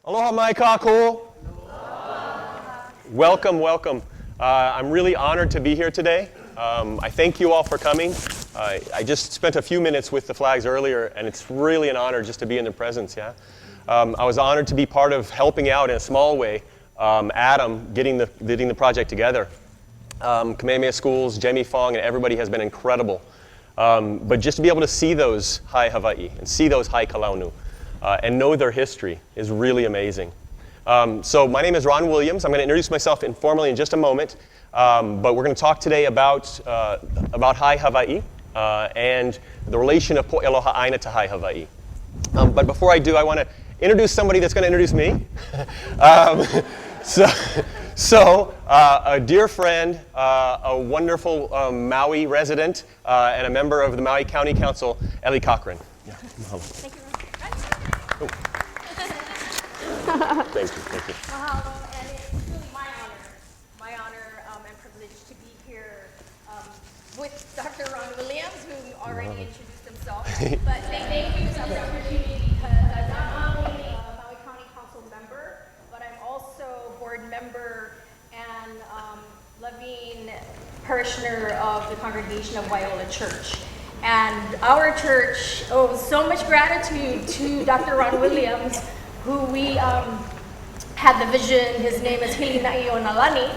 Aloha mai kākou. Welcome, welcome. I'm really honored to be here today. I thank you all for coming. I just spent a few minutes with the flags earlier, and it's really an honor just to be in their presence, yeah? I was honored to be part of helping out in a small way, Adam getting the project together. Kamehameha Schools, Jamie Fong, and everybody has been incredible. But just to be able to see those Hai Hawaii and see those Hai Kalaunu and know their history is really amazing. So my name is Ron Williams. I'm going to introduce myself informally in just a moment. But we're going to talk today about Hai Hawaii and the relation of Po'eloha Aina to Hai Hawaii. But before I do, I want to introduce somebody that's going to introduce me. So a dear friend, a wonderful Maui resident, and a member of the Maui County Council, Ellie Cochran. Yeah. Thank you. Oh. Thank you. Mahalo, and it's really my honor and privilege to be here with Dr. Ron Williams, who already introduced himself. But thank you for the opportunity because I'm not only a Maui County Council member, but I'm also board member and loving parishioner of the congregation of Waiola'a Church. And our church owes so much gratitude to Dr. Ron Williams, who we had the vision. His name is Hilina'i o Nalani,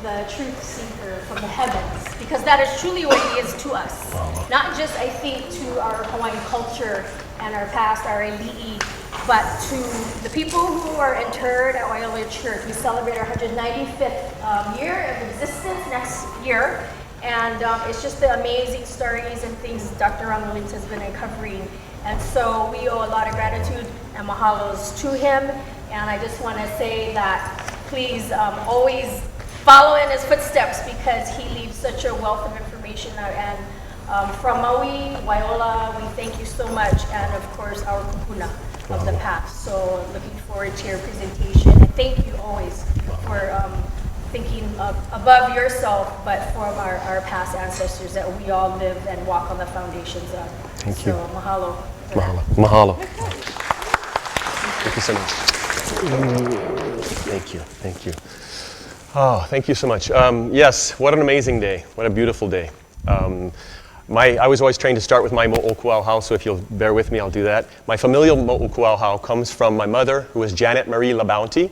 the truth seeker from the heavens, because that is truly what he is to us. Not just, I think, to our Hawaiian culture and our past, our ali'i, but to the people who are interred at Waiola'a Church. We celebrate our 195th year of existence next year. And it's just the amazing stories and things Dr. Ron Williams has been uncovering. And so we owe a lot of gratitude and mahalos to him. And I just want to say that please always follow in his footsteps because he leaves such a wealth of information. And from Maui, Waiola'a, we thank you so much. And of course, our kupuna of the past. So looking forward to your presentation. And thank you always for thinking above yourself, but from our past ancestors that we all live and walk on the foundations of. Thank you. So mahalo. Mahalo. Thank you so much. Thank you. Oh, thank you so much. Yes, what an amazing day. What a beautiful day. I was always trained to start with my mo'okuauhau, so if you'll bear with me, I'll do that. My familial mo'okuauhau comes from my mother, who was Janet Marie LaBounty.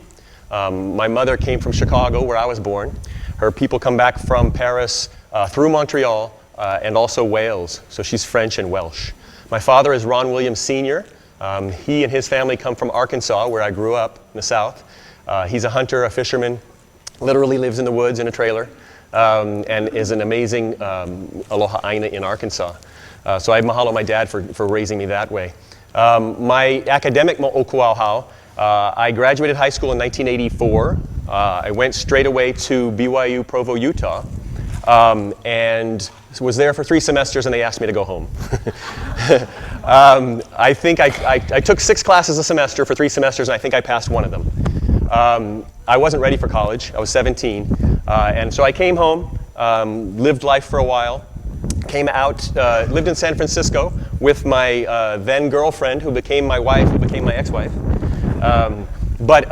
My mother came from Chicago, where I was born. Her people come back from Paris through Montreal and also Wales, so she's French and Welsh. My father is Ron Williams Sr. He and his family come from Arkansas, where I grew up in the South. He's a hunter, a fisherman, literally lives in the woods in a trailer, and is an amazing Aloha Aina in Arkansas. So I mahalo my dad for raising me that way. My academic mo'okuauhau, I graduated high school in 1984. I went straight away to BYU Provo, Utah, and was there for 3 semesters, and they asked me to go home. I think I took 6 classes a semester for 3 semesters, and I think I passed 1 of them. I wasn't ready for college. I was 17, and so I came home, lived life for a while, came out, lived in San Francisco with my then girlfriend, who became my wife, who became my ex-wife. But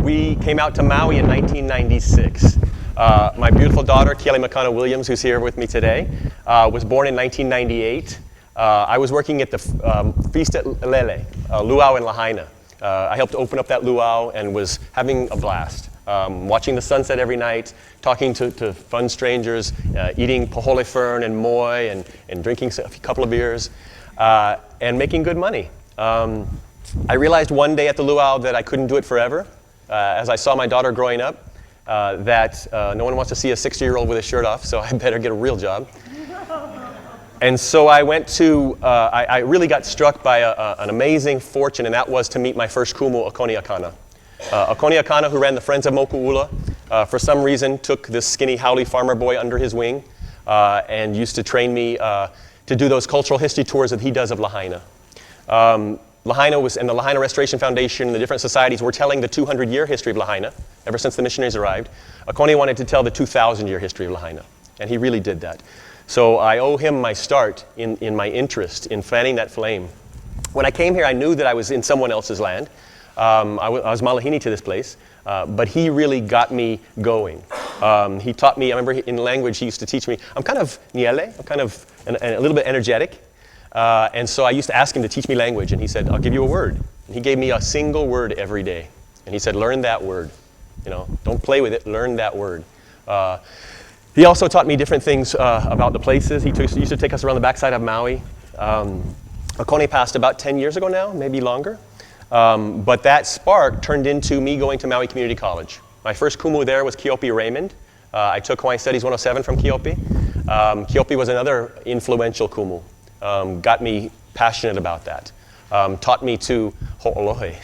we came out to Maui in 1996. My beautiful daughter, Kiali Makana Williams, who's here with me today, was born in 1998. I was working at the Feast at Lele, luau in Lahaina. I helped open up that luau and was having a blast. Watching the sunset every night, talking to fun strangers, eating pohole fern and moi and drinking a couple of beers, and making good money. I realized one day at the luau that I couldn't do it forever. As I saw my daughter growing up, that no one wants to see a 60-year-old with his shirt off, so I better get a real job. And so I went to, I really got struck by an amazing fortune, and that was to meet my first kumu, Akoni Akana. Akoni Akana, who ran the Friends of Moku'ula, for some reason took this skinny haole farmer boy under his wing and used to train me to do those cultural history tours that he does of Lahaina. Lahaina was, and the Lahaina Restoration Foundation and the different societies were telling the 200-year history of Lahaina, ever since the missionaries arrived. Akoni wanted to tell the 2,000-year history of Lahaina, and he really did that. So I owe him my start in my interest in fanning that flame. When I came here, I knew that I was in someone else's land. I was malahini to this place, but he really got me going. He taught me, I remember in language he used to teach me, I'm kind of niele, I'm kind of a little bit energetic, and so I used to ask him to teach me language, and he said, I'll give you a word. And he gave me a single word every day, and he said, learn that word. Don't play with it, learn that word. He also taught me different things about the places. He used to take us around the backside of Maui. Akone passed about 10 years ago now, maybe longer. But that spark turned into me going to Maui Community College. My first kumu there was Keopi Raymond. I took Hawaiian Studies 107 from Keopi. Keopi was another influential kumu. Got me passionate about that. Taught me to ho'olohe.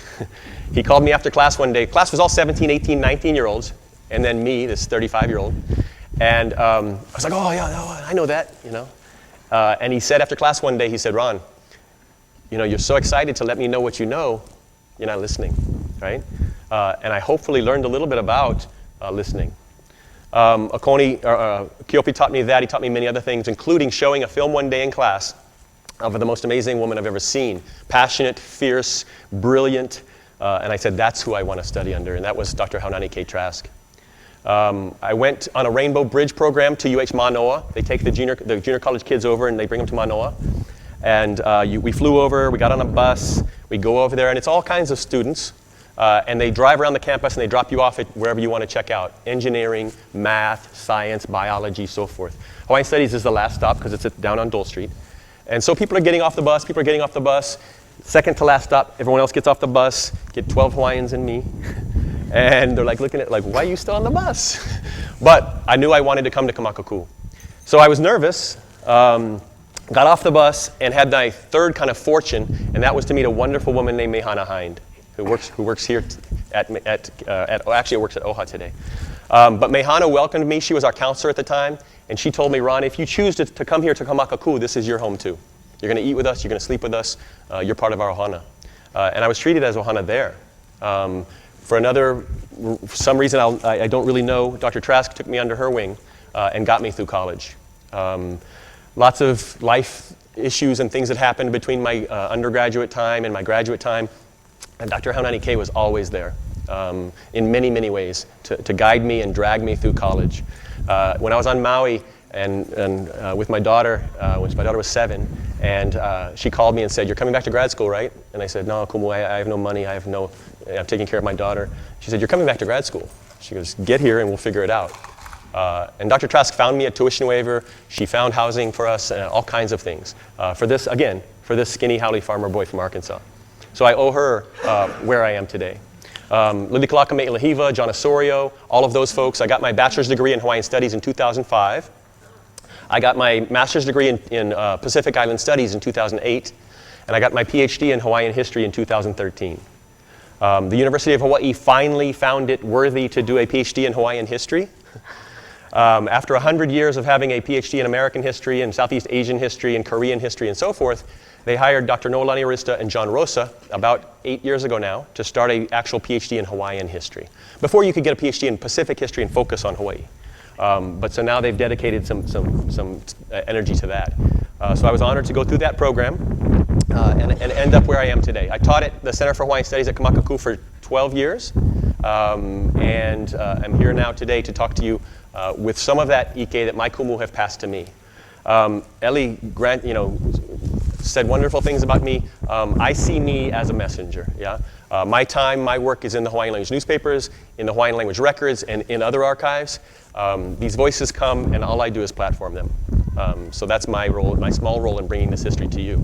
He called me after class one day. Class was all 17, 18, 19-year-olds, and then me, this 35-year-old. And I was like, oh, yeah, no, I know that, And he said after class one day, he said, Ron, you're so excited to let me know what you know, you're not listening, right? And I hopefully learned a little bit about listening. Keopi taught me that. He taught me many other things, including showing a film one day in class of the most amazing woman I've ever seen. Passionate, fierce, brilliant. And I said, that's who I want to study under. And that was Dr. Haunani K. Trask. I went on a Rainbow Bridge program to UH Manoa. They take the junior college kids over and they bring them to Manoa. And we flew over, we got on a bus, we go over there, and it's all kinds of students. And they drive around the campus and they drop you off at wherever you want to check out. Engineering, math, science, biology, so forth. Hawaiian Studies is the last stop because it's down on Dole Street. And so people are getting off the bus, Second to last stop, everyone else gets off the bus, get 12 Hawaiians and me. And they're like looking at why are you still on the bus? But I knew I wanted to come to Kamakaku. So I was nervous, got off the bus, and had my third kind of fortune, and that was to meet a wonderful woman named Mehana Hind, who works here actually works at OHA today. But Mehana welcomed me. She was our counselor at the time, and she told me, Ron, if you choose to come here to Kamakaku, this is your home too. You're going to eat with us, you're going to sleep with us, you're part of our ohana. And I was treated as ohana there. For some reason I don't really know, Dr. Trask took me under her wing and got me through college. Lots of life issues and things that happened between my undergraduate time and my graduate time. And Dr. Haunani K was always there in many, many ways to guide me and drag me through college. When I was on Maui and with my daughter, when my daughter was 7, and she called me and said, you're coming back to grad school, right? And I said, no, Kumu, I have no money, I'm taking care of my daughter. She said, you're coming back to grad school. She goes, get here and we'll figure it out. And Dr. Trask found me a tuition waiver. She found housing for us, all kinds of things. For this skinny haole farmer boy from Arkansas. So I owe her where I am today. Lili Kalakame Ilahiva, John Osorio, all of those folks. I got my bachelor's degree in Hawaiian Studies in 2005. I got my master's degree in Pacific Island Studies in 2008. And I got my PhD in Hawaiian History in 2013. The University of Hawaii finally found it worthy to do a PhD in Hawaiian history. After 100 years of having a PhD in American history and Southeast Asian history and Korean history and so forth, they hired Dr. Noelani Arista and John Rosa about 8 years ago now to start an actual PhD in Hawaiian history. Before you could get a PhD in Pacific history and focus on Hawaii. But so now they've dedicated some energy to that. So I was honored to go through that program and end up where I am today. I taught at the Center for Hawaiian Studies at Kamakaku for 12 years. And I'm here now today to talk to you with some of that ike that my kumu have passed to me. Ellie Grant, said wonderful things about me. I see me as a messenger. Yeah, my work is in the Hawaiian language newspapers, in the Hawaiian language records, and in other archives. These voices come, and all I do is platform them. So that's my role, my small role in bringing this history to you.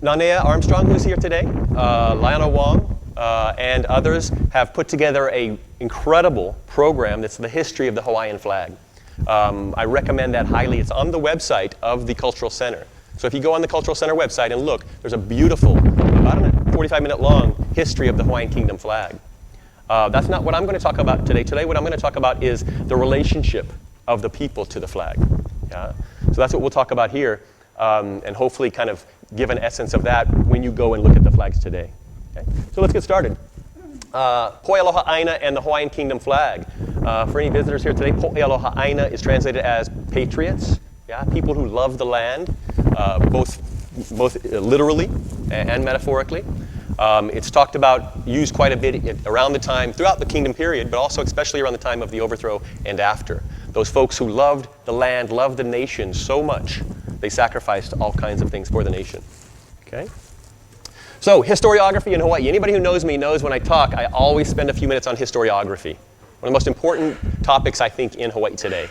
Nanea Armstrong, who's here today, Liana Wong, and others have put together an incredible program that's the history of the Hawaiian flag. I recommend that highly. It's on the website of the Cultural Center. So if you go on the Cultural Center website and look, there's a beautiful, about a 45-minute long history of the Hawaiian Kingdom flag. That's not what I'm going to talk about today. Today what I'm going to talk about is the relationship of the people to the flag. Yeah? So that's what we'll talk about here, and hopefully kind of give an essence of that when you go and look at the flags today. Okay? So let's get started. Po'ealoha Aina and the Hawaiian Kingdom flag. For any visitors here today, Po'ealoha Aina is translated as patriots, yeah, people who love the land, both literally and metaphorically. It's talked about, used quite a bit around the time, throughout the kingdom period, but also especially around the time of the overthrow and after. Those folks who loved the land, loved the nation so much, they sacrificed all kinds of things for the nation. Okay? So, historiography in Hawaii. Anybody who knows me knows when I talk, I always spend a few minutes on historiography. One of the most important topics, I think, in Hawaii today.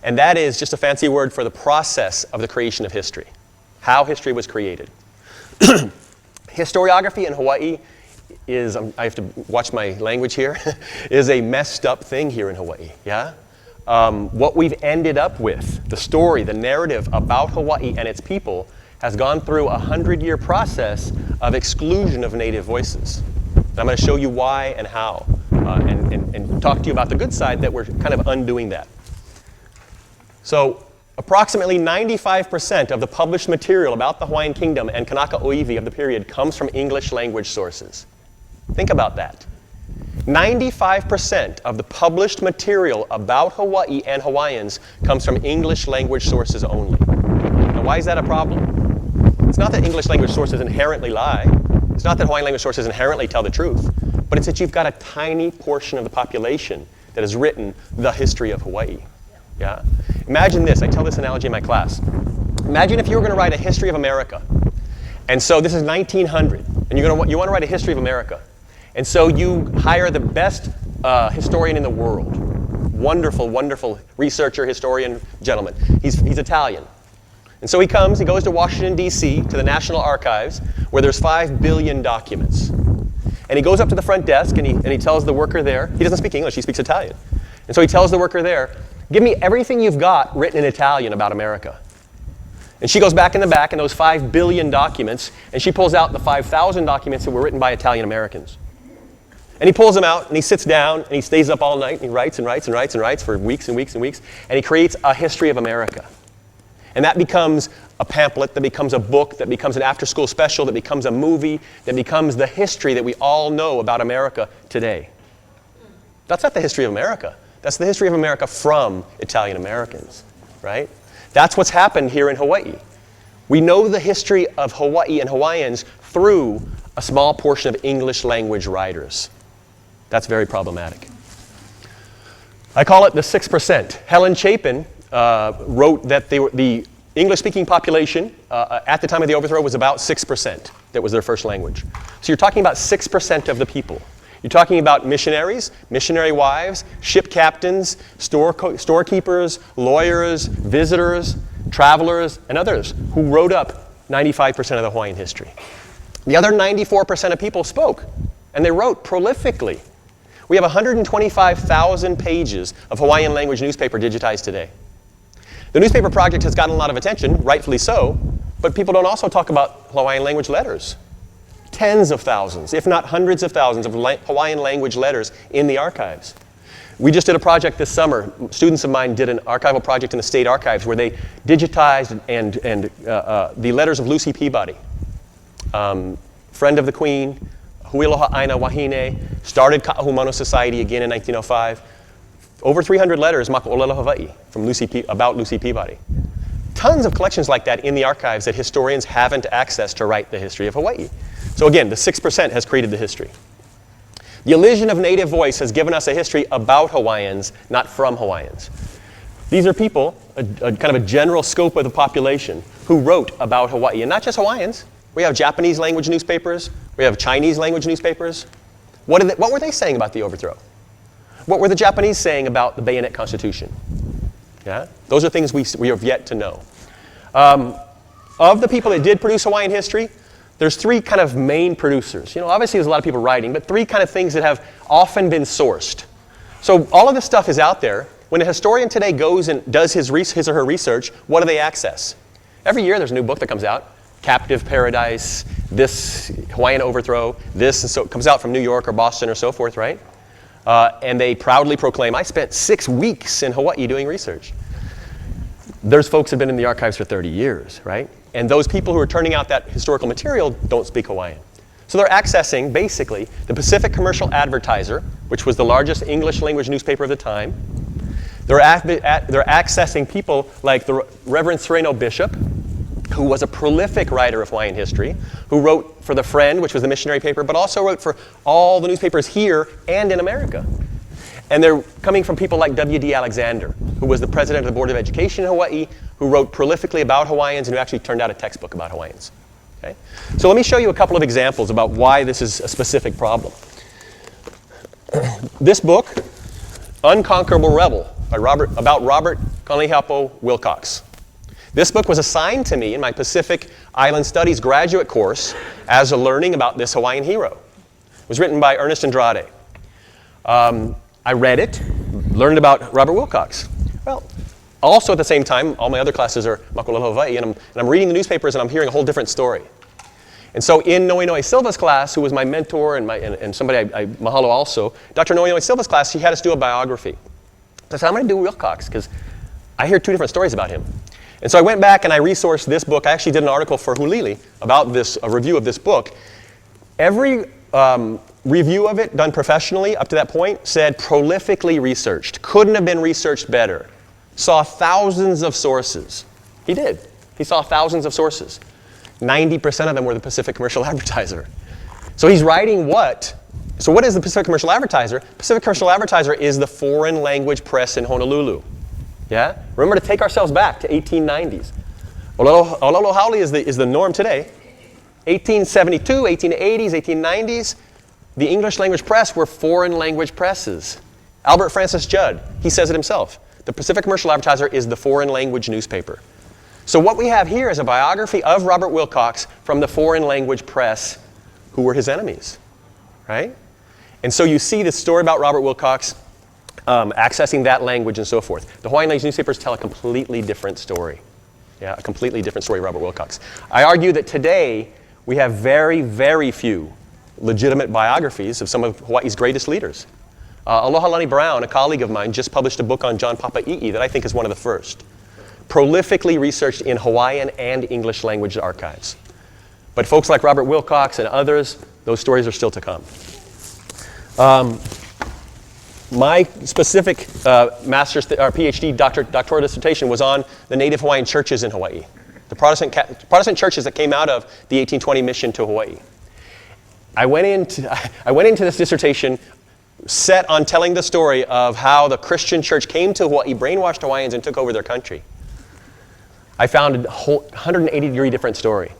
And that is just a fancy word for the process of the creation of history. How history was created. Historiography in Hawaii is, I have to watch my language here, is a messed up thing here in Hawaii, yeah? What we've ended up with, the story, the narrative about Hawaii and its people has gone through a 100-year process of exclusion of native voices. And I'm going to show you why and how, and talk to you about the good side that we're kind of undoing that. So, approximately 95% of the published material about the Hawaiian Kingdom and Kanaka Oiwi of the period comes from English language sources. Think about that. 95% of the published material about Hawaii and Hawaiians comes from English language sources only. Now, why is that a problem? It's not that English language sources inherently lie. It's not that Hawaiian language sources inherently tell the truth. But it's that you've got a tiny portion of the population that has written the history of Hawaii. Yeah? Imagine this. I tell this analogy in my class. Imagine if you were going to write a history of America. And so this is 1900. And you want to write a history of America. And so you hire the best historian in the world. Wonderful, wonderful researcher, historian, gentleman. He's Italian. And so he goes to Washington, D.C., to the National Archives, where there's 5 billion documents. And he goes up to the front desk, and he tells the worker there, he doesn't speak English, he speaks Italian. And so he tells the worker there, give me everything you've got written in Italian about America. And she goes back in the back in those 5 billion documents, and she pulls out the 5,000 documents that were written by Italian Americans. And he pulls them out, and he sits down, and he stays up all night, and he writes and writes and writes and writes for weeks and weeks and weeks, and he creates a history of America. And that becomes a pamphlet, that becomes a book, that becomes an after-school special, that becomes a movie, that becomes the history that we all know about America today. That's not the history of America. That's the history of America from Italian Americans, right? That's what's happened here in Hawaii. We know the history of Hawaii and Hawaiians through a small portion of English language writers. That's very problematic. I call it the 6%. Helen Chapin wrote that the English-speaking population at the time of the overthrow was about 6%. That was their first language. So you're talking about 6% of the people. You're talking about missionaries, missionary wives, ship captains, storekeepers, lawyers, visitors, travelers, and others who wrote up 95% of the Hawaiian history. The other 94% of people spoke, and they wrote prolifically. We have 125,000 pages of Hawaiian language newspaper digitized today. The newspaper project has gotten a lot of attention, rightfully so, but people don't also talk about Hawaiian language letters. Tens of thousands, if not hundreds of thousands of Hawaiian language letters in the archives. We just did a project this summer. Students of mine did an archival project in the state archives where they digitized the letters of Lucy Peabody, friend of the Queen, Huiloha Aina Wahine, started Ka'ahumanu Society again in 1905. Over 300 letters, Maka'olelo Hawaii, from about Lucy Peabody. Tons of collections like that in the archives that historians haven't accessed to write the history of Hawaii. So again, the 6% has created the history. The illusion of native voice has given us a history about Hawaiians, not from Hawaiians. These are people, kind of a general scope of the population, who wrote about Hawaii. And not just Hawaiians. We have Japanese language newspapers. We have Chinese language newspapers. What were they saying about the overthrow? What were the Japanese saying about the Bayonet Constitution? Yeah? Those are things we have yet to know. Of the people that did produce Hawaiian history, there's 3 kind of main producers. You know, obviously there's a lot of people writing, but 3 kind of things that have often been sourced. So all of this stuff is out there. When a historian today goes and does his or her research, what do they access? Every year there's a new book that comes out. Captive Paradise, this Hawaiian overthrow, this, and so it comes out from New York or Boston or so forth, right? And they proudly proclaim, I spent 6 weeks in Hawaii doing research. There's folks who have been in the archives for 30 years, right? And those people who are turning out that historical material don't speak Hawaiian. So they're accessing, basically, the Pacific Commercial Advertiser, which was the largest English language newspaper of the time. They're accessing people like the Reverend Sereno Bishop, who was a prolific writer of Hawaiian history, who wrote for The Friend, which was the missionary paper, but also wrote for all the newspapers here and in America. And they're coming from people like W.D. Alexander, who was the president of the Board of Education in Hawaii, who wrote prolifically about Hawaiians and who actually turned out a textbook about Hawaiians. Okay? So let me show you a couple of examples about why this is a specific problem. This book, Unconquerable Rebel, about Robert Kanihapo Wilcox. This book was assigned to me in my Pacific Island Studies graduate course as a learning about this Hawaiian hero. It was written by Ernest Andrade. I read it, learned about Robert Wilcox. Well, also at the same time, all my other classes are Makololo Hawaii, and I'm reading the newspapers and I'm hearing a whole different story. And so in Noenoe Silva's class, who was my mentor and somebody I mahalo also, Dr. Noenoe Silva's class, she had us do a biography. So I said, I'm going to do Wilcox because I hear two different stories about him. And so I went back and I resourced this book. I actually did an article for Hulili about this, a review of this book. Every review of it done professionally up to that point said prolifically researched. Couldn't have been researched better. Saw thousands of sources. He did. He saw thousands of sources. 90% of them were the Pacific Commercial Advertiser. So he's writing what? So what is the Pacific Commercial Advertiser? Pacific Commercial Advertiser is the foreign language press in Honolulu. Yeah? Remember to take ourselves back to 1890s. Olelo Haole is the norm today. 1872, 1880s, 1890s, the English language press were foreign language presses. Albert Francis Judd, he says it himself. The Pacific Commercial Advertiser is the foreign language newspaper. So what we have here is a biography of Robert Wilcox from the foreign language press who were his enemies, right? And so you see this story about Robert Wilcox accessing that language and so forth. The Hawaiian language newspapers tell a completely different story. Yeah, a completely different story of Robert Wilcox. I argue that today we have very, very few legitimate biographies of some of Hawaii's greatest leaders. Aloha Lani Brown, a colleague of mine, just published a book on John Papa'i'i that I think is one of the first. Prolifically researched in Hawaiian and English language archives. But folks like Robert Wilcox and others, those stories are still to come. My specific master's or PhD doctoral dissertation was on the native Hawaiian churches in Hawaii, the Protestant churches that came out of the 1820 mission to Hawaii. I went into this dissertation set on telling the story of how the Christian church came to Hawaii, brainwashed Hawaiians, and took over their country. I found a whole 180-degree different story.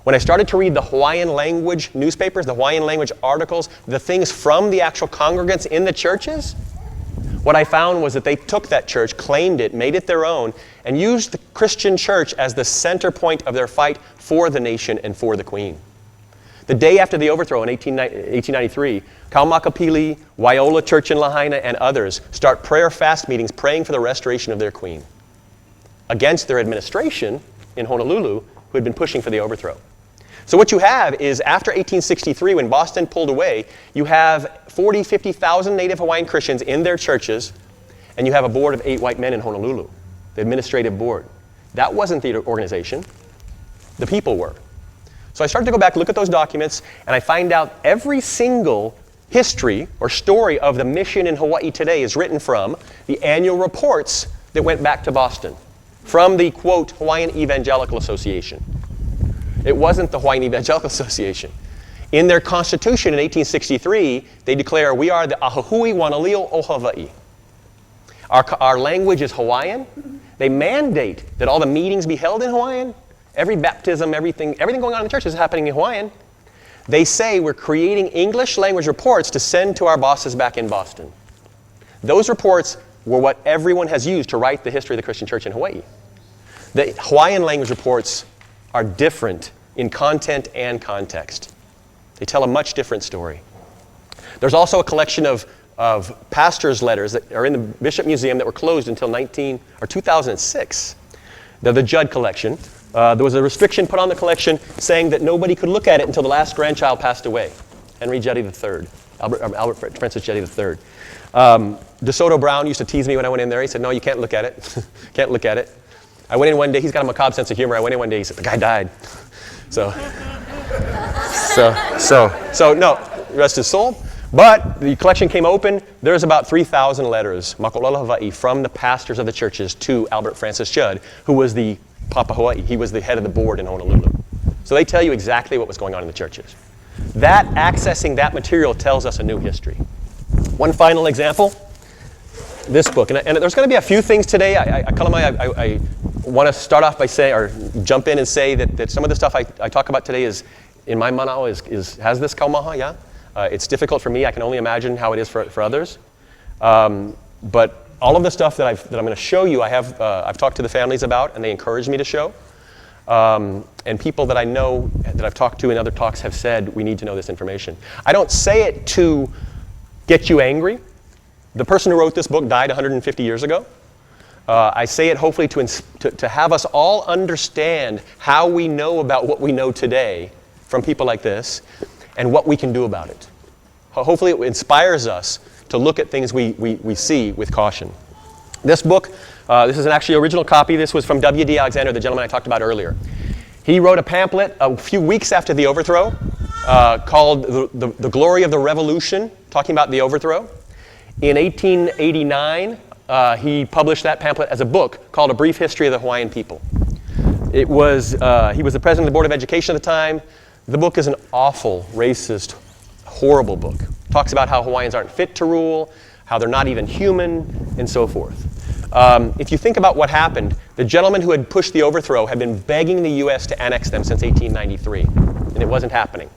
When I started to read the Hawaiian language newspapers, the Hawaiian language articles, the things from the actual congregants in the churches, what I found was that they took that church, claimed it, made it their own, and used the Christian church as the center point of their fight for the nation and for the Queen. The day after the overthrow in 1893, Kaumakapili, Waiola's Church in Lahaina, and others start prayer fast meetings praying for the restoration of their queen against their administration in Honolulu, who had been pushing for the overthrow. So what you have is, after 1863, when Boston pulled away, you have 40, 50,000 native Hawaiian Christians in their churches, and you have a board of 8 white men in Honolulu, the administrative board. That wasn't the organization. The people were. So I started to go back, look at those documents, and I find out every single history or story of the mission in Hawaii today is written from the annual reports that went back to Boston, from the, quote, Hawaiian Evangelical Association. It wasn't the Hawaiian Evangelical Association. In their constitution in 1863, they declare, we are the Ahahui Wanalio o Hawaii. Our language is Hawaiian. They mandate that all the meetings be held in Hawaiian. Every baptism, everything going on in the church is happening in Hawaiian. They say we're creating English language reports to send to our bosses back in Boston. Those reports were what everyone has used to write the history of the Christian church in Hawaii. The Hawaiian language reports are different in content and context. They tell a much different story. There's also a collection of pastors' letters that are in the Bishop Museum that were closed until 2006. They're the Judd collection. There was a restriction put on the collection saying that nobody could look at it until the last grandchild passed away, Henry Jetty III, Albert Francis Jetty III. DeSoto Brown used to tease me when I went in there. He said, no, you can't look at it. Can't look at it. I went in one day. He's got a macabre sense of humor. I went in one day. He said, the guy died. So no, rest his soul. But the collection came open. There's about 3,000 letters, Makololo Hawaii, from the pastors of the churches to Albert Francis Judd, who was the Papa Hawaii. He was the head of the board in Honolulu. So they tell you exactly what was going on in the churches. That accessing that material tells us a new history. One final example, this book. And there's going to be a few things today. I want to start off by saying, or jump in and say that some of the stuff I talk about today is, in my manao, has this kaumaha, yeah? It's difficult for me. I can only imagine how it is for others. But all of the stuff that I'm going to show you, I've talked to the families about, and they encourage me to show. And people that I know, that I've talked to in other talks, have said, we need to know this information. I don't say it to get you angry. The person who wrote this book died 150 years ago. I say it hopefully to have us all understand how we know about what we know today from people like this, and what we can do about it. Hopefully it inspires us to look at things we see with caution. This book, this is an actually original copy. This was from W.D. Alexander, the gentleman I talked about earlier. He wrote a pamphlet a few weeks after the overthrow called The Glory of the Revolution, talking about the overthrow. In 1889, he published that pamphlet as a book called A Brief History of the Hawaiian People. He was the president of the Board of Education at the time. The book is an awful, racist, horrible book. Talks about how Hawaiians aren't fit to rule, how they're not even human, and so forth. If you think about what happened, the gentleman who had pushed the overthrow had been begging the U.S. to annex them since 1893, and it wasn't happening.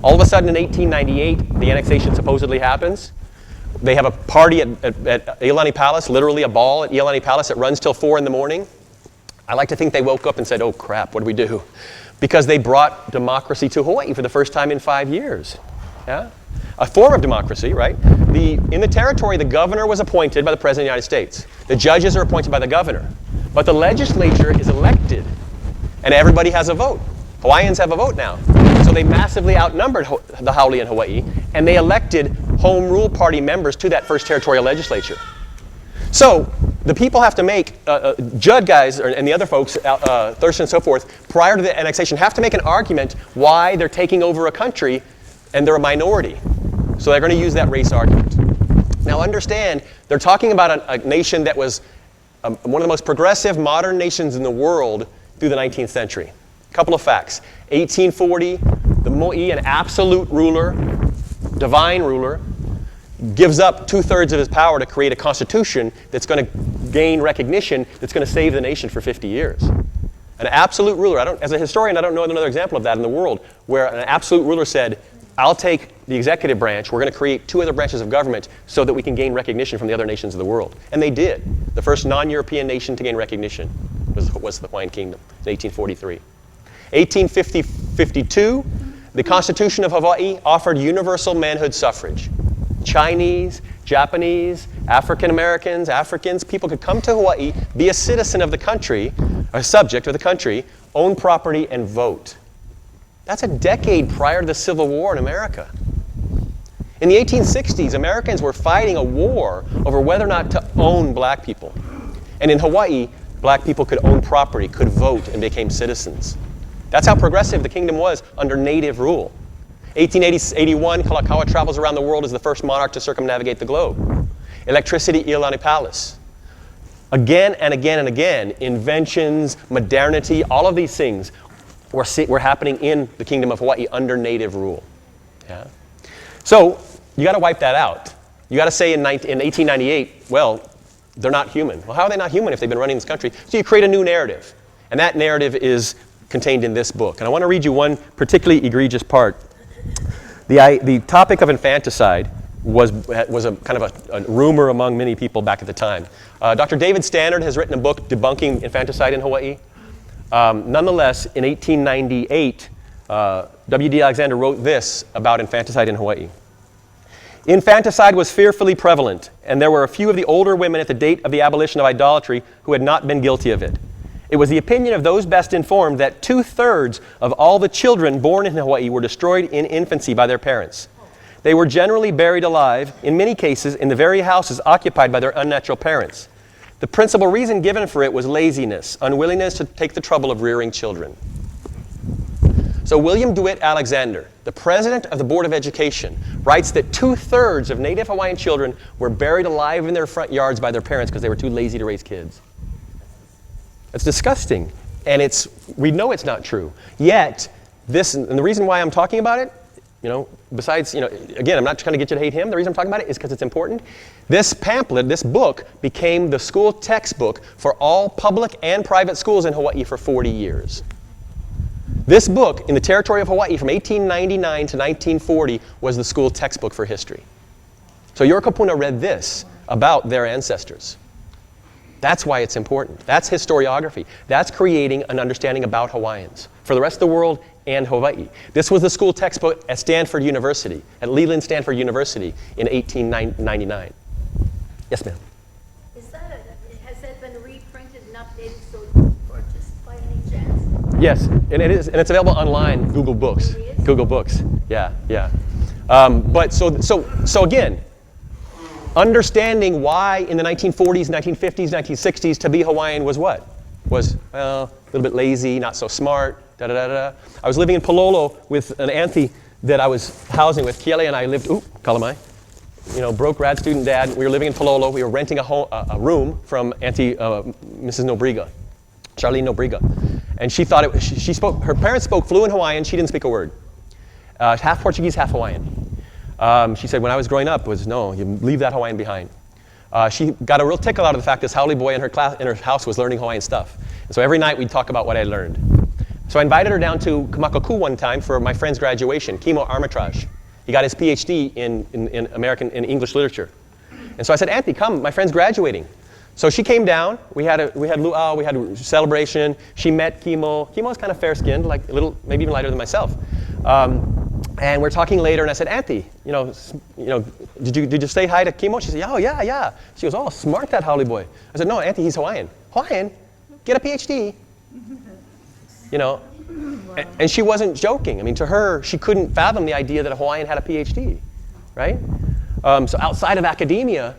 All of a sudden in 1898, the annexation supposedly happens. They have a party at Iolani Palace, literally a ball at Iolani Palace that runs till 4 in the morning. I like to think they woke up and said, oh crap, what do we do? Because they brought democracy to Hawaii for the first time in 5 years. Yeah? A form of democracy, right? In the territory, the governor was appointed by the President of the United States. The judges are appointed by the governor. But the legislature is elected, and everybody has a vote. Hawaiians have a vote now. So they massively outnumbered the haole in Hawaii, and they elected Home Rule Party members to that first territorial legislature. So the people have to make, Judd guys and the other folks, Thurston and so forth, prior to the annexation, have to make an argument why they're taking over a country and they're a minority. So they're going to use that race argument. Now understand, they're talking about a nation that was one of the most progressive modern nations in the world through the 19th century. A couple of facts. 1840, the mo'i, an absolute ruler, divine ruler, gives up 2/3 of his power to create a constitution that's going to gain recognition, that's going to save the nation for 50 years. An absolute ruler, as a historian, I don't know another example of that in the world, where an absolute ruler said, I'll take the executive branch, we're going to create 2 other branches of government so that we can gain recognition from the other nations of the world. And they did. The first non-European nation to gain recognition was the Hawaiian Kingdom in 1843. 1852, the Constitution of Hawaii offered universal manhood suffrage. Chinese, Japanese, African Americans, Africans, people could come to Hawaii, be a citizen of the country, a subject of the country, own property, and vote. That's a decade prior to the Civil War in America. In the 1860s, Americans were fighting a war over whether or not to own black people. And in Hawaii, black people could own property, could vote, and became citizens. That's how progressive the kingdom was under native rule. 1881, Kalakaua travels around the world as the first monarch to circumnavigate the globe. Electricity, Iolani Palace. Again and again and again, inventions, modernity, all of these things were happening in the Kingdom of Hawaii under native rule. Yeah? So you got to wipe that out. You got to say in 1898, well, they're not human. Well, how are they not human if they've been running this country? So you create a new narrative. And that narrative is contained in this book. And I want to read you one particularly egregious part. The topic of infanticide was a kind of a rumor among many people back at the time. Dr. David Stannard has written a book debunking infanticide in Hawaii. Nonetheless, in 1898, W.D. Alexander wrote this about infanticide in Hawaii. Infanticide was fearfully prevalent, and there were a few of the older women at the date of the abolition of idolatry who had not been guilty of it. It was the opinion of those best informed that 2/3 of all the children born in Hawaii were destroyed in infancy by their parents. They were generally buried alive, in many cases in the very houses occupied by their unnatural parents. The principal reason given for it was laziness, unwillingness to take the trouble of rearing children. So William DeWitt Alexander, the president of the Board of Education, writes that 2/3 of native Hawaiian children were buried alive in their front yards by their parents because they were too lazy to raise kids. It's disgusting. And we know it's not true. Yet, and the reason why I'm talking about it, besides, again, I'm not trying to get you to hate him. The reason I'm talking about it is because it's important. This pamphlet, this book, became the school textbook for all public and private schools in Hawaii for 40 years. This book, in the territory of Hawaii from 1899 to 1940, was the school textbook for history. So your kapuna read this about their ancestors. That's why it's important. That's historiography. That's creating an understanding about Hawaiians for the rest of the world and Hawaii. This was the school textbook at Stanford University, at Leland Stanford University in 1899. Yes, ma'am. Has that been reprinted and updated so you can purchase by any chance? Yes, and it is, and it's available online, Google Books. It is? Google Books, yeah. But so again, understanding why in the 1940s, 1950s, 1960s to be Hawaiian was what? Was, a little bit lazy, not so smart, da-da-da-da. I was living in Palolo with an auntie that I was housing with. Kiele and I lived, kalamai, broke grad student dad. We were living in Palolo. We were renting a room from Auntie Mrs. Nobriga, Charlene Nobriga. And she thought her parents spoke fluent Hawaiian. She didn't speak a word. Half Portuguese, half Hawaiian. She said when I was growing up no, you leave that Hawaiian behind. She got a real tickle out of the fact this haole boy in her house was learning Hawaiian stuff. And so every night we'd talk about what I learned. So I invited her down to Kamakaku one time for my friend's graduation, Kimo Armitage. He got his PhD in English literature. And so I said, Auntie, come, my friend's graduating. So she came down, we had luau, we had a celebration. She met Kimo. Kimo's kind of fair-skinned, like a little, maybe even lighter than myself. And we're talking later, and I said, Auntie, did you say hi to Kimo? She said, oh, yeah. She goes, oh, smart that haole boy. I said, no, Auntie, he's Hawaiian. Hawaiian? Get a PhD. Wow. And she wasn't joking. I mean, to her, she couldn't fathom the idea that a Hawaiian had a PhD, right? So outside of academia,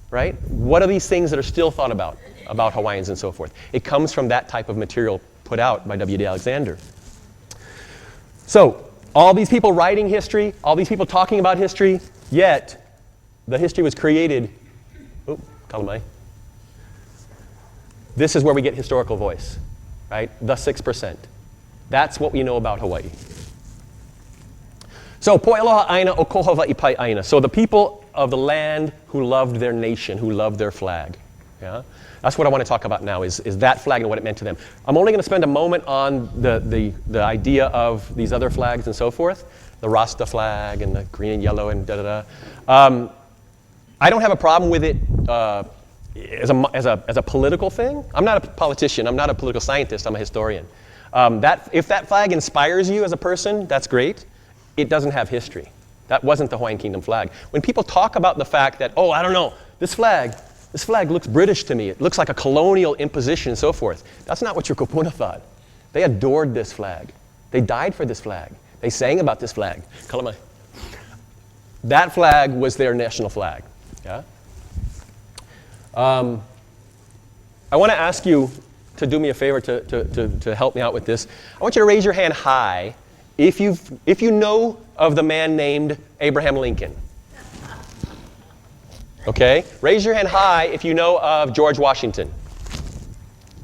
right, what are these things that are still thought about Hawaiians and so forth? It comes from that type of material put out by W.D. Alexander. So all these people writing history, all these people talking about history, yet the history was created, kalamai. This is where we get historical voice, right? The 6%. That's what we know about Hawaii. So, po'eloha aina o ko Hawaii pai aina. So the people of the land who loved their nation, who loved their flag. Yeah? That's what I want to talk about now, is that flag and what it meant to them. I'm only going to spend a moment on the idea of these other flags and so forth, the Rasta flag and the green and yellow and da-da-da. I don't have a problem with it as a political thing. I'm not a politician. I'm not a political scientist. I'm a historian. If that flag inspires you as a person, that's great. It doesn't have history. That wasn't the Hawaiian Kingdom flag. When people talk about the fact that, I don't know, this flag looks British to me. It looks like a colonial imposition and so forth. That's not what your kupuna thought. They adored this flag. They died for this flag. They sang about this flag. Kalamai. That flag was their national flag. Yeah? I want to ask you to do me a favor to help me out with this. I want you to raise your hand high if you know of the man named Abraham Lincoln. Okay? Raise your hand high if you know of George Washington.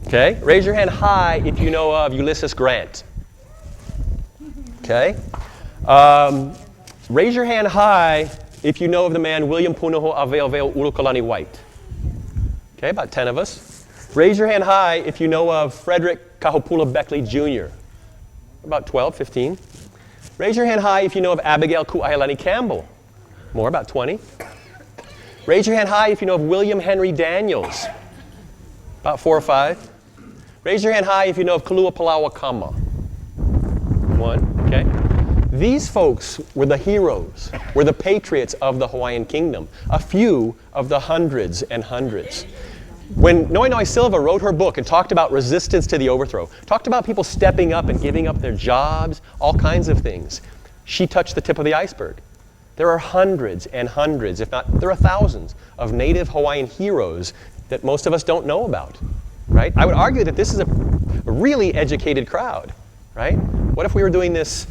Okay? Raise your hand high if you know of Ulysses Grant. Okay? Raise your hand high if you know of the man William Punoho Aveoveo Urukalani White. Okay, about 10 of us. Raise your hand high if you know of Frederick Kahopula Beckley Jr. About 12, 15. Raise your hand high if you know of Abigail Ku'ailani Campbell. More, about 20. Raise your hand high if you know of William Henry Daniels. About 4 or 5. Raise your hand high if you know of Kalua Palawa Kama. 1, okay. These folks were the heroes, were the patriots of the Hawaiian Kingdom. A few of the hundreds and hundreds. When Noenoe Silva wrote her book and talked about resistance to the overthrow, talked about people stepping up and giving up their jobs, all kinds of things, she touched the tip of the iceberg. There are hundreds and hundreds, if not, there are thousands of native Hawaiian heroes that most of us don't know about, right? I would argue that this is a really educated crowd, right? What if we were doing this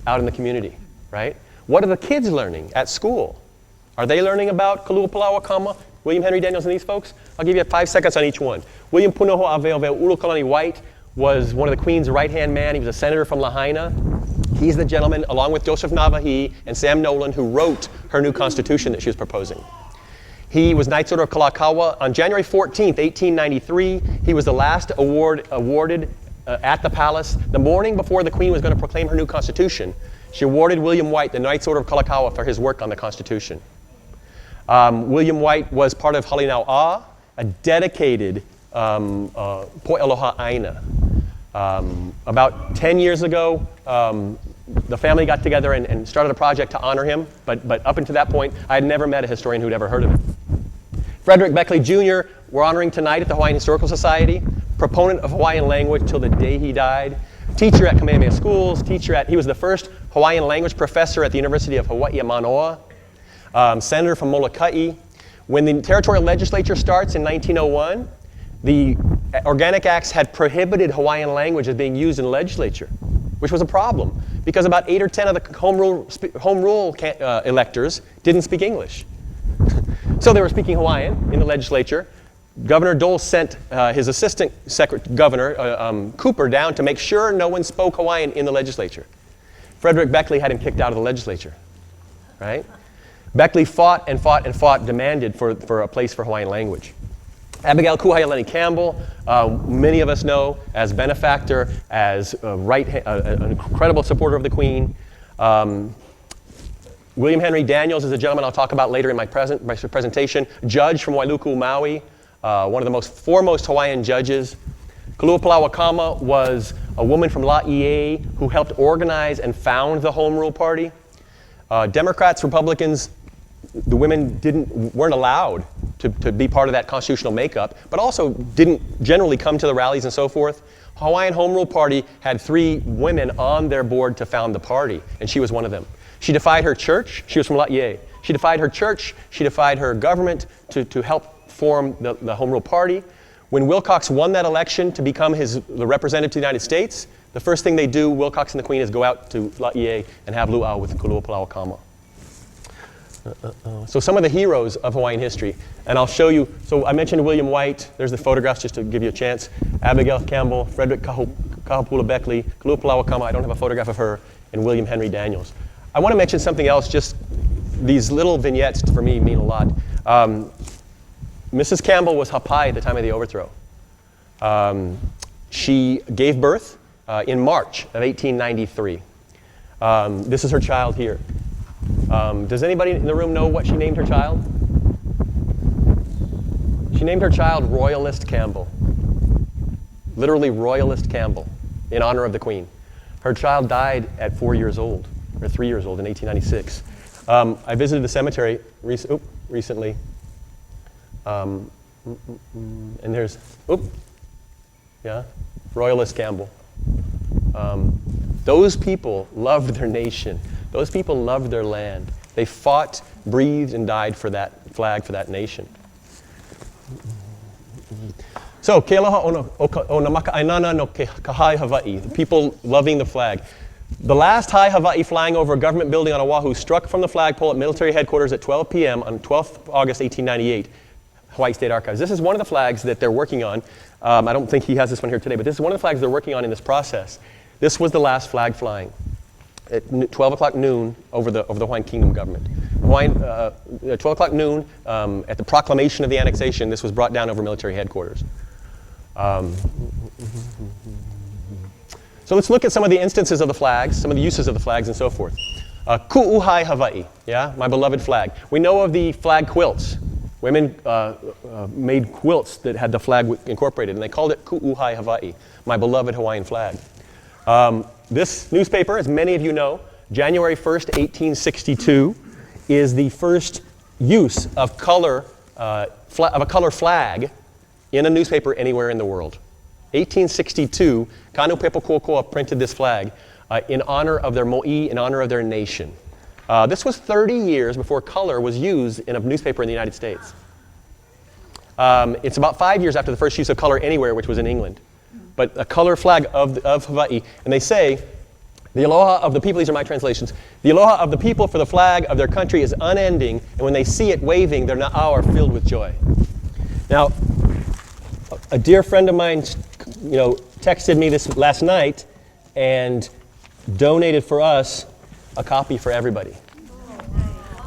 out in the community, right? What are the kids learning at school? Are they learning about Kalua Palawa Kama, William Henry Daniels, and these folks? I'll give you 5 seconds on each one. William Punoho Aveoveo Urukalani White was one of the Queen's right-hand man. He was a senator from Lahaina. He's the gentleman, along with Joseph Navahi and Sam Nolan, who wrote her new constitution that she was proposing. He was Knight's Order of Kalakaua. On January 14th, 1893, he was the last awarded at the palace. The morning before the Queen was going to proclaim her new constitution, she awarded William White the Knight's Order of Kalakaua for his work on the Constitution. William White was part of Halinau'a, a dedicated Po'eloha Aina. About 10 years ago, the family got together and started a project to honor him, but up until that point, I had never met a historian who'd ever heard of him. Frederick Beckley Jr., we're honoring tonight at the Hawaiian Historical Society, proponent of Hawaiian language till the day he died, teacher at Kamehameha Schools, he was the first Hawaiian language professor at the University of Hawaii at Manoa, senator from Molokai. When the territorial legislature starts in 1901, the Organic Acts had prohibited Hawaiian language as being used in the legislature, which was a problem because about 8 or 10 of the home rule electors didn't speak English. So they were speaking Hawaiian in the legislature. Governor Dole sent his assistant governor, Cooper, down to make sure no one spoke Hawaiian in the legislature. Frederick Beckley had him kicked out of the legislature, right? Beckley fought and fought and fought, demanded for a place for Hawaiian language. Abigail Kuhai-Lenny Campbell, many of us know as benefactor, as an incredible supporter of the Queen. William Henry Daniels is a gentleman I'll talk about later in my presentation, judge from Wailuku, Maui, one of the foremost Hawaiian judges. Kaluapalawakama was a woman from Laie who helped organize and found the Home Rule Party. Democrats, Republicans, the women weren't allowed to be part of that constitutional makeup, but also didn't generally come to the rallies and so forth. Hawaiian Home Rule Party had 3 women on their board to found the party, and she was one of them. She defied her church. She was from Laie. She defied her church. She defied her government to help form the Home Rule Party. When Wilcox won that election to become the representative to the United States, the first thing they do, Wilcox and the Queen, is go out to Laie and have luau with Kaluapalawakama. So some of the heroes of Hawaiian history, and I'll show you. So I mentioned William White. There's the photographs just to give you a chance. Abigail Campbell, Frederick Kahupula Beckley, Kaluapalawakama, I don't have a photograph of her, and William Henry Daniels. I want to mention something else. Just these little vignettes for me mean a lot. Mrs. Campbell was hapai at the time of the overthrow. She gave birth in March of 1893. This is her child here. Does anybody in the room know what she named her child? She named her child Royalist Campbell. Literally Royalist Campbell, in honor of the Queen. Her child died at 4 years old, or 3 years old in 1896. I visited the cemetery recently. And there's, Royalist Campbell. Those people loved their nation. Those people loved their land. They fought, breathed, and died for that flag, for that nation. So, ke aloha o na maka'ainana no ke kahai Hawaii, the people loving the flag. The last high Hawaii flying over a government building on Oahu struck from the flagpole at military headquarters at 12 p.m. on 12th August 1898, Hawaii State Archives. This is one of the flags that they're working on. I don't think he has this one here today, but this is one of the flags they're working on in this process. This was the last flag flying at 12 o'clock noon over the Hawaiian Kingdom government. At 12 o'clock noon, at the proclamation of the annexation, this was brought down over military headquarters. So let's look at some of the instances of the flags, some of the uses of the flags and so forth. Ku'uhai Hawaii, my beloved flag. We know of the flag quilts. Women made quilts that had the flag incorporated, and they called it Ku'uhai Hawaii, my beloved Hawaiian flag. This newspaper, as many of you know, January 1st, 1862, is the first use of a color flag in a newspaper anywhere in the world. 1862, Kanu Pepo Kuokoa printed this flag in honor of their mo'i, in honor of their nation. This was 30 years before color was used in a newspaper in the United States. It's about 5 years after the first use of color anywhere, which was in England. But a color flag of Hawaii, and they say, the aloha of the people, these are my translations, the aloha of the people for the flag of their country is unending, and when they see it waving, their na'au are filled with joy. Now, a dear friend of mine, texted me this last night and donated for us a copy for everybody.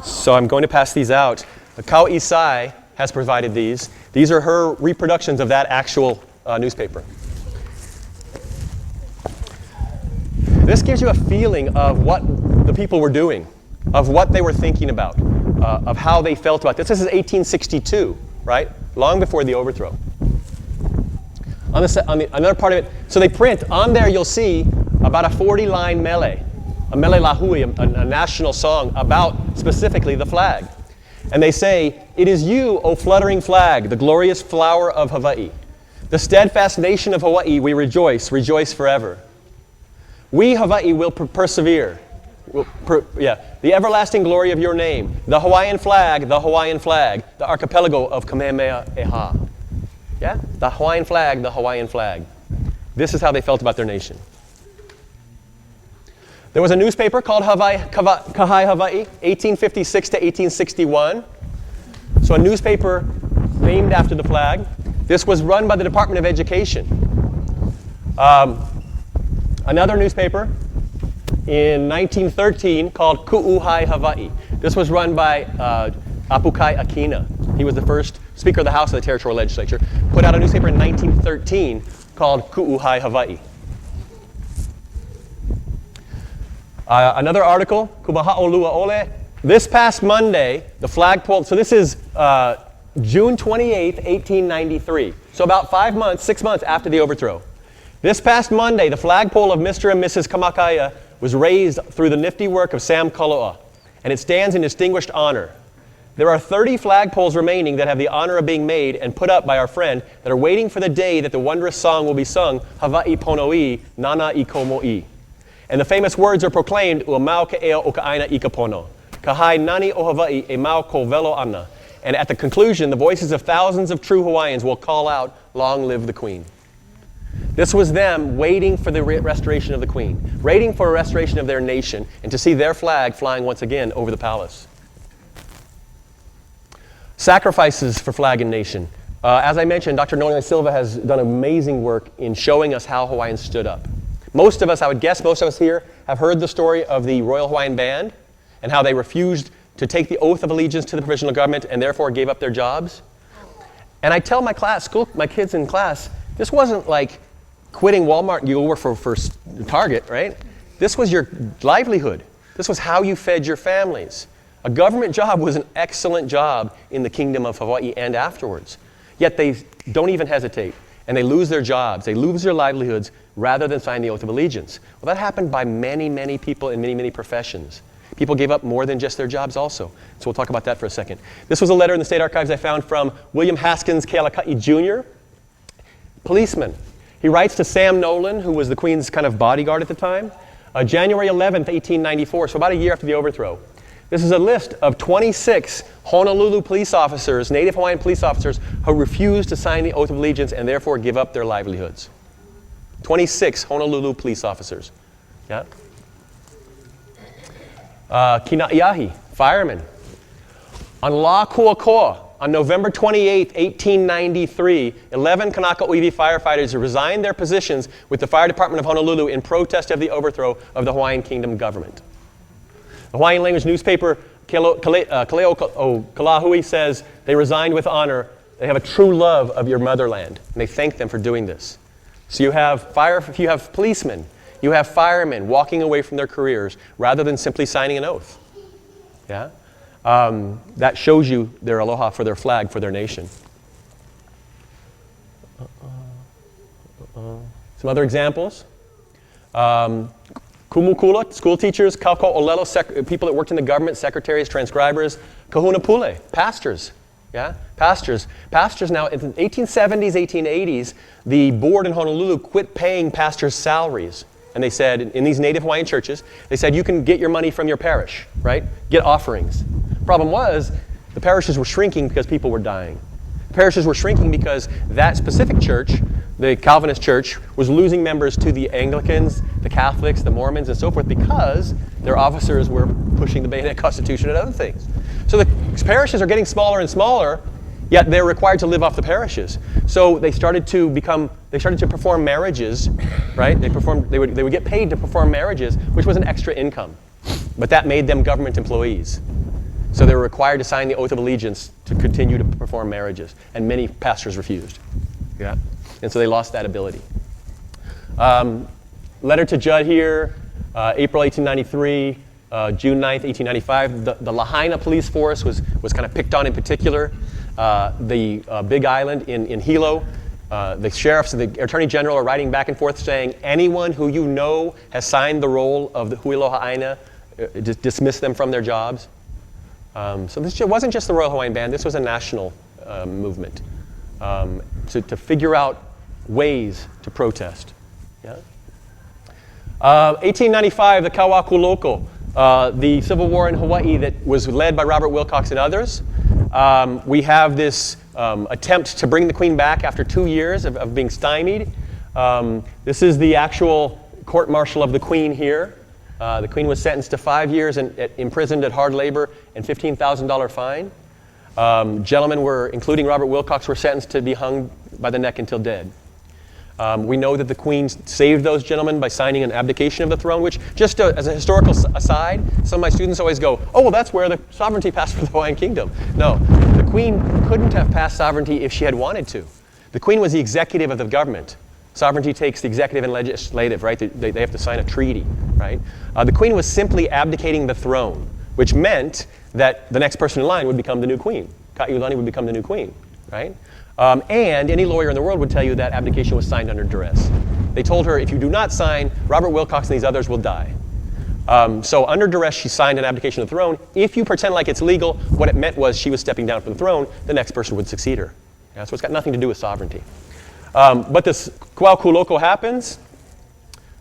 So I'm going to pass these out. Kau Isai has provided these. These are her reproductions of that actual newspaper. This gives you a feeling of what the people were doing, of what they were thinking about, of how they felt about this. This is 1862, right? Long before the overthrow. Another part of it, so they print, on there you'll see about a 40-line mele, a mele lahui, a national song about specifically the flag. And they say, "It is you, O fluttering flag, the glorious flower of Hawaii. The steadfast nation of Hawaii, we rejoice, rejoice forever. We, Hawaii, will persevere. The everlasting glory of your name. The Hawaiian flag, the archipelago of Kamehameha." Yeah? The Hawaiian flag, the Hawaiian flag. This is how they felt about their nation. There was a newspaper called Kahai Hawaii, 1856 to 1861. So a newspaper named after the flag. This was run by the Department of Education. Another newspaper in 1913 called Ku'uhai Hawaii. This was run by Apukai Akina. He was the first Speaker of the House of the Territorial Legislature. Put out a newspaper in 1913 called Ku'uhai Hawaii. Another article, Kumaha'olua Ole. This past Monday, the flagpole, so this is June 28th, 1893. So about 6 months after the overthrow. This past Monday, the flagpole of Mr. and Mrs. Kamakaya was raised through the nifty work of Sam Kaloa, and it stands in distinguished honor. There are 30 flagpoles remaining that have the honor of being made and put up by our friend that are waiting for the day that the wondrous song will be sung, Hawaii Pono'i, Nana I Komo'i. And the famous words are proclaimed, Ua mau ke ea o ka aina I ka pono. Kahai nani o Hawaii e mau ko velo ana. And at the conclusion, the voices of thousands of true Hawaiians will call out, "Long live the Queen." This was them waiting for the restoration of the Queen, waiting for a restoration of their nation, and to see their flag flying once again over the palace. Sacrifices for flag and nation. As I mentioned, Dr. Nolan Silva has done amazing work in showing us how Hawaiians stood up. Most of us, I would guess most of us here, have heard the story of the Royal Hawaiian Band and how they refused to take the oath of allegiance to the provisional government and therefore gave up their jobs. And I tell my kids in class, this wasn't like quitting Walmart and you go work for Target, right? This was your livelihood. This was how you fed your families. A government job was an excellent job in the Kingdom of Hawaii and afterwards. Yet they don't even hesitate, and they lose their jobs, they lose their livelihoods rather than sign the oath of allegiance. Well, that happened by many, many people in many, many professions. People gave up more than just their jobs also. So we'll talk about that for a second. This was a letter in the State Archives I found from William Haskins Kealaka'i Jr., policeman. He writes to Sam Nolan, who was the Queen's kind of bodyguard at the time, January 11th, 1894, so about a year after the overthrow. This is a list of 26 Honolulu police officers, Native Hawaiian police officers, who refused to sign the oath of allegiance and therefore give up their livelihoods. 26 Honolulu police officers. Yeah. Kinaiahi, firemen. On La Kuakoa, on November 28, 1893, 11 Kanaka Oiwi firefighters resigned their positions with the Fire Department of Honolulu in protest of the overthrow of the Hawaiian Kingdom government. The Hawaiian language newspaper Kaleo Kalahui says they resigned with honor. They have a true love of your motherland, and they thank them for doing this. So you have policemen, you have firemen walking away from their careers rather than simply signing an oath. Yeah? That shows you their aloha for their flag, for their nation. Some other examples. Kumukula, school teachers, Kauko Olelo, people that worked in the government, secretaries, transcribers, Kahuna Pule, pastors. Yeah, pastors. Pastors now, in the 1870s, 1880s, the board in Honolulu quit paying pastors' salaries. And they said, in these Native Hawaiian churches, they said, you can get your money from your parish, right? Get offerings. Problem was, the parishes were shrinking because people were dying. The parishes were shrinking because that specific church, the Calvinist church, was losing members to the Anglicans, the Catholics, the Mormons, and so forth because their officers were pushing the Bayonet Constitution and other things. So the parishes are getting smaller and smaller, Yet they're required to live off the parishes. So they started to perform marriages, right? They would get paid to perform marriages, which was an extra income. But that made them government employees. So they were required to sign the oath of allegiance to continue to perform marriages. And many pastors refused. Yeah. And so they lost that ability. Letter to Judd here, April 1893, June 9th, 1895. The Lahaina police force was kind of picked on in particular. The Big Island in Hilo, the sheriffs and the attorney general are writing back and forth saying, anyone who you know has signed the roll of the Huiloha Aina, dismiss them from their jobs. So this wasn't just the Royal Hawaiian Band, this was a national movement to figure out ways to protest. Yeah? 1895, the Kawakuloko, the Civil War in Hawaii that was led by Robert Wilcox and others. We have this attempt to bring the Queen back after 2 years of being stymied. This is the actual court-martial of the Queen here. The Queen was sentenced to 5 years imprisoned at hard labor and $15,000 fine. Gentlemen including Robert Wilcox, were sentenced to be hung by the neck until dead. We know that the Queen saved those gentlemen by signing an abdication of the throne, which, just as a historical aside, some of my students always go, oh, well, that's where the sovereignty passed for the Hawaiian Kingdom. No, the Queen couldn't have passed sovereignty if she had wanted to. The Queen was the executive of the government. Sovereignty takes the executive and legislative, right? They have to sign a treaty, right? The Queen was simply abdicating the throne, which meant that the next person in line would become the new Queen. Kaiulani would become the new Queen, right? And any lawyer in the world would tell you that abdication was signed under duress. They told her, if you do not sign, Robert Wilcox and these others will die. So under duress, she signed an abdication of the throne. If you pretend like it's legal, what it meant was she was stepping down from the throne, the next person would succeed her. Yeah, so it's got nothing to do with sovereignty. But this Kauakuloko happens.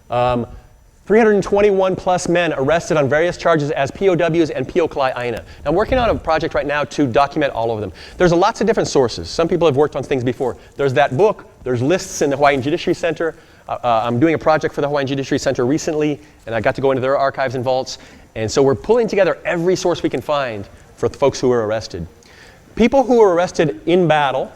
321 plus men arrested on various charges as POWs and Pioklai Aina. Now, I'm working on a project right now to document all of them. There's lots of different sources. Some people have worked on things before. There's that book. There's lists in the Hawaiian Judiciary Center. I'm doing a project for the Hawaiian Judiciary Center recently, and I got to go into their archives and vaults. And so we're pulling together every source we can find for the folks who were arrested. People who were arrested in battle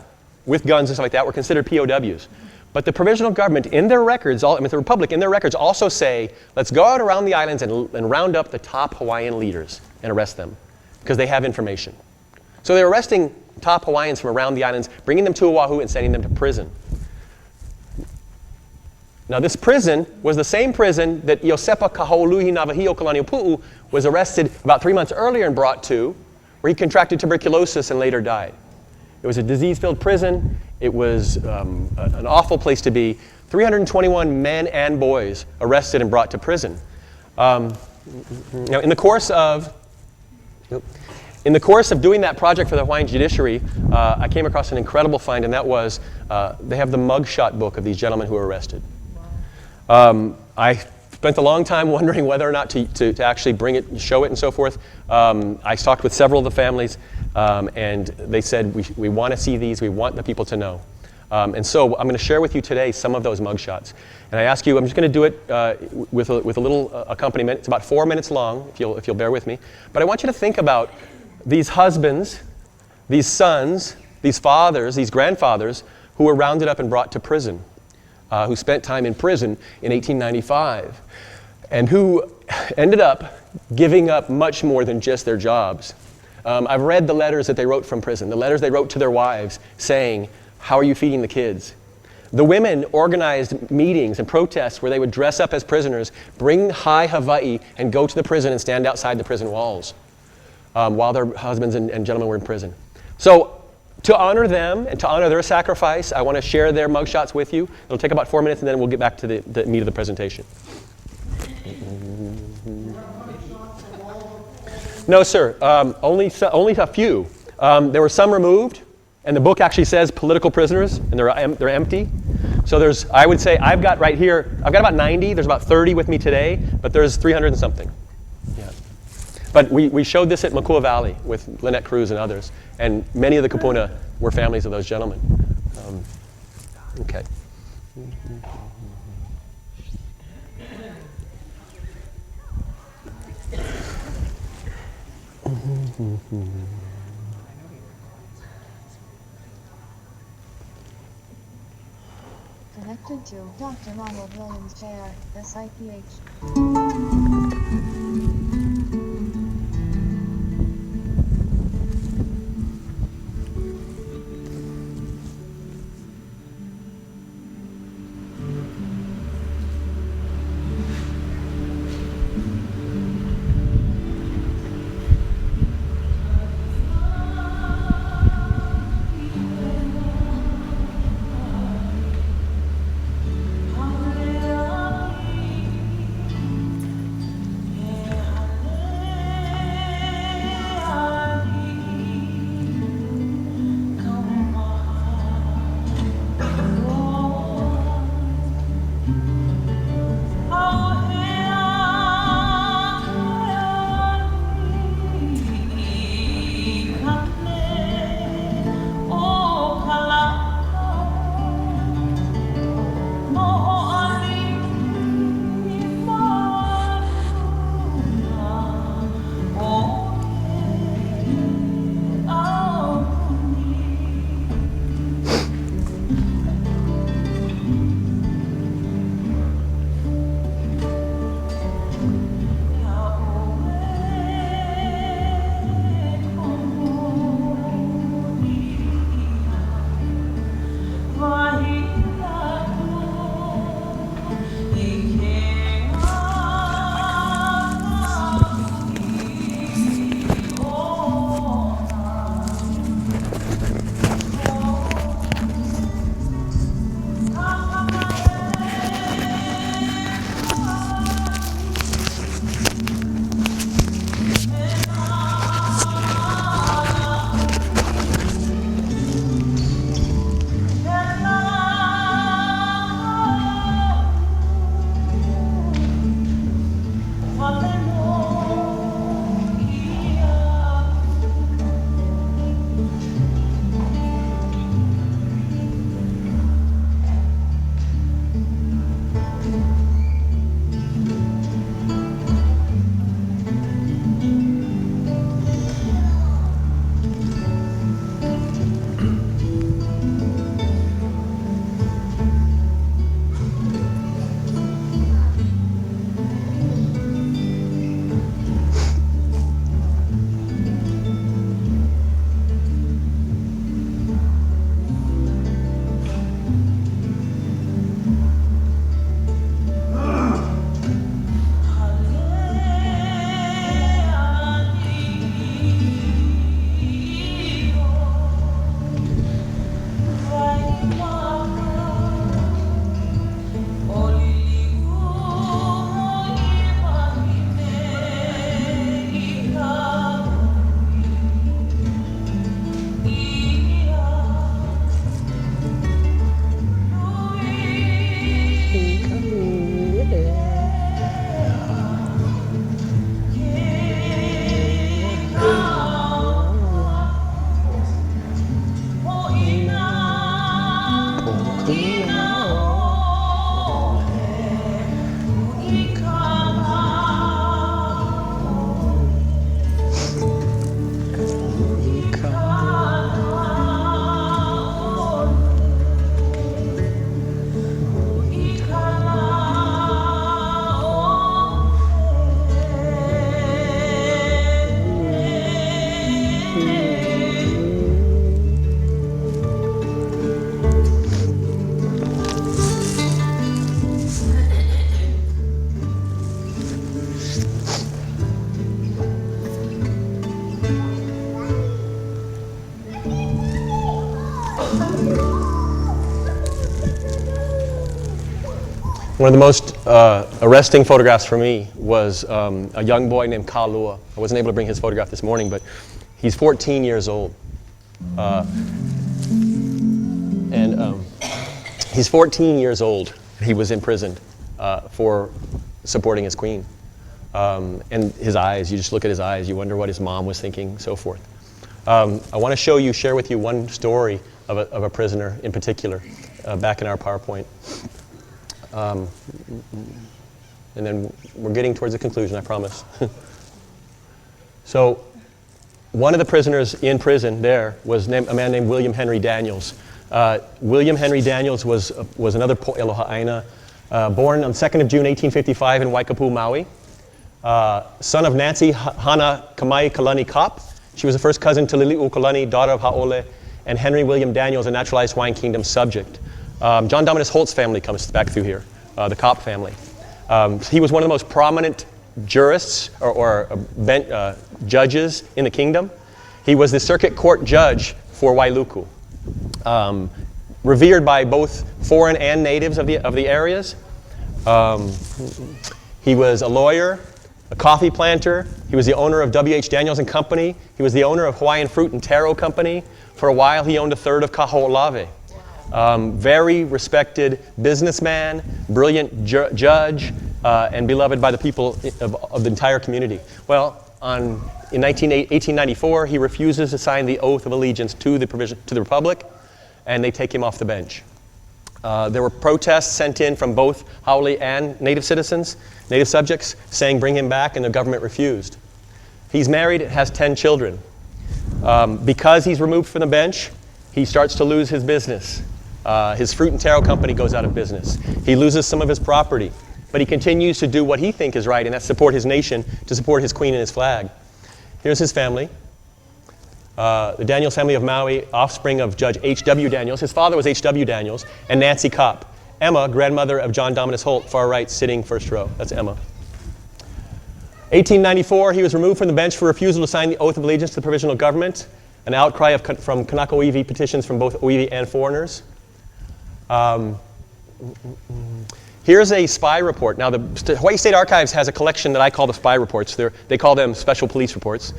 with guns and stuff like that were considered POWs. But the provisional government, in their records, the Republic, in their records also say, let's go out around the islands and round up the top Hawaiian leaders and arrest them, because they have information. So they're arresting top Hawaiians from around the islands, bringing them to Oahu and sending them to prison. Now this prison was the same prison that Iosepa Kaho'oluhi Navahio Kalaniupu'u was arrested about 3 months earlier and brought to, where he contracted tuberculosis and later died. It was a disease-filled prison. It was an awful place to be. 321 men and boys arrested and brought to prison. Now, in the course of doing that project for the Hawaiian Judiciary, I came across an incredible find, and that was they have the Mugshot book of these gentlemen who were arrested. I spent a long time wondering whether or not to actually bring it, show it, and so forth. I talked with several of the families. And they said, we want to see these, we want the people to know. And so I'm going to share with you today some of those mugshots. And I ask you, I'm just going to do it with a little accompaniment. It's about 4 minutes long, if you'll bear with me. But I want you to think about these husbands, these sons, these fathers, these grandfathers who were rounded up and brought to prison, who spent time in prison in 1895, and who ended up giving up much more than just their jobs. I've read the letters that they wrote from prison, the letters they wrote to their wives saying, how are you feeding the kids? The women organized meetings and protests where they would dress up as prisoners, bring high Hawaii, and go to the prison and stand outside the prison walls while their husbands and gentlemen were in prison. So to honor them and to honor their sacrifice, I want to share their mugshots with you. It'll take about 4 minutes, and then we'll get back to the meat of the presentation. No, sir. Only a few. There were some removed, and the book actually says political prisoners, and they're empty. So I would say, I've got right here, I've got about 90. There's about 30 with me today, but there's 300 and something. Yeah. But we showed this at Makua Valley with Lynette Cruz and others, and many of the kupuna were families of those gentlemen. Okay. Connected to Dr. Ronald Williams Chair, SIPH. One of the most arresting photographs for me was a young boy named Kalua. I wasn't able to bring his photograph this morning, but he's 14 years old. He's 14 years old. He was imprisoned for supporting his queen. And his eyes, you just look at his eyes, you wonder what his mom was thinking, so forth. I want to share with you one story of a prisoner in particular, back in our PowerPoint. And then we're getting towards the conclusion, I promise. So one of the prisoners in prison there was a man named William Henry Daniels. William Henry Daniels was another po'elo ha'aina, born on 2nd of June 1855 in Waikapu, Maui. Son of Nancy Hana Kamai Kalani Kop. She was the first cousin to Lili'u Kalani, daughter of Ha'ole, and Henry William Daniels, a naturalized Hawaiian Kingdom subject. John Dominus Holt's family comes back through here, the Kop family. He was one of the most prominent jurists or judges in the kingdom. He was the circuit court judge for Wailuku. Revered by both foreign and natives of the areas. He was a lawyer, a coffee planter. He was the owner of W.H. Daniels and Company. He was the owner of Hawaiian Fruit and Taro Company. For a while, he owned a third of Kaho'olawe. Very respected businessman, brilliant judge, and beloved by the people of the entire community. Well, in 1894, he refuses to sign the oath of allegiance to the Republic, and they take him off the bench. There were protests sent in from both Haole and native citizens, native subjects, saying bring him back, and the government refused. He's married, has 10 children. Because he's removed from the bench, he starts to lose his business. His fruit and taro company goes out of business. He loses some of his property, but he continues to do what he thinks is right, and that's support his nation, to support his queen and his flag. Here's his family. The Daniels family of Maui, offspring of Judge H.W. Daniels. His father was H.W. Daniels, and Nancy Kopp. Emma, grandmother of John Dominus Holt, far right, sitting first row. That's Emma. 1894, he was removed from the bench for refusal to sign the oath of allegiance to the provisional government, an outcry from Kanaka Oiwi petitions from both Oiwi and foreigners. Here's a spy report. Now, the Hawaii State Archives has a collection that I call the spy reports. They call them special police reports.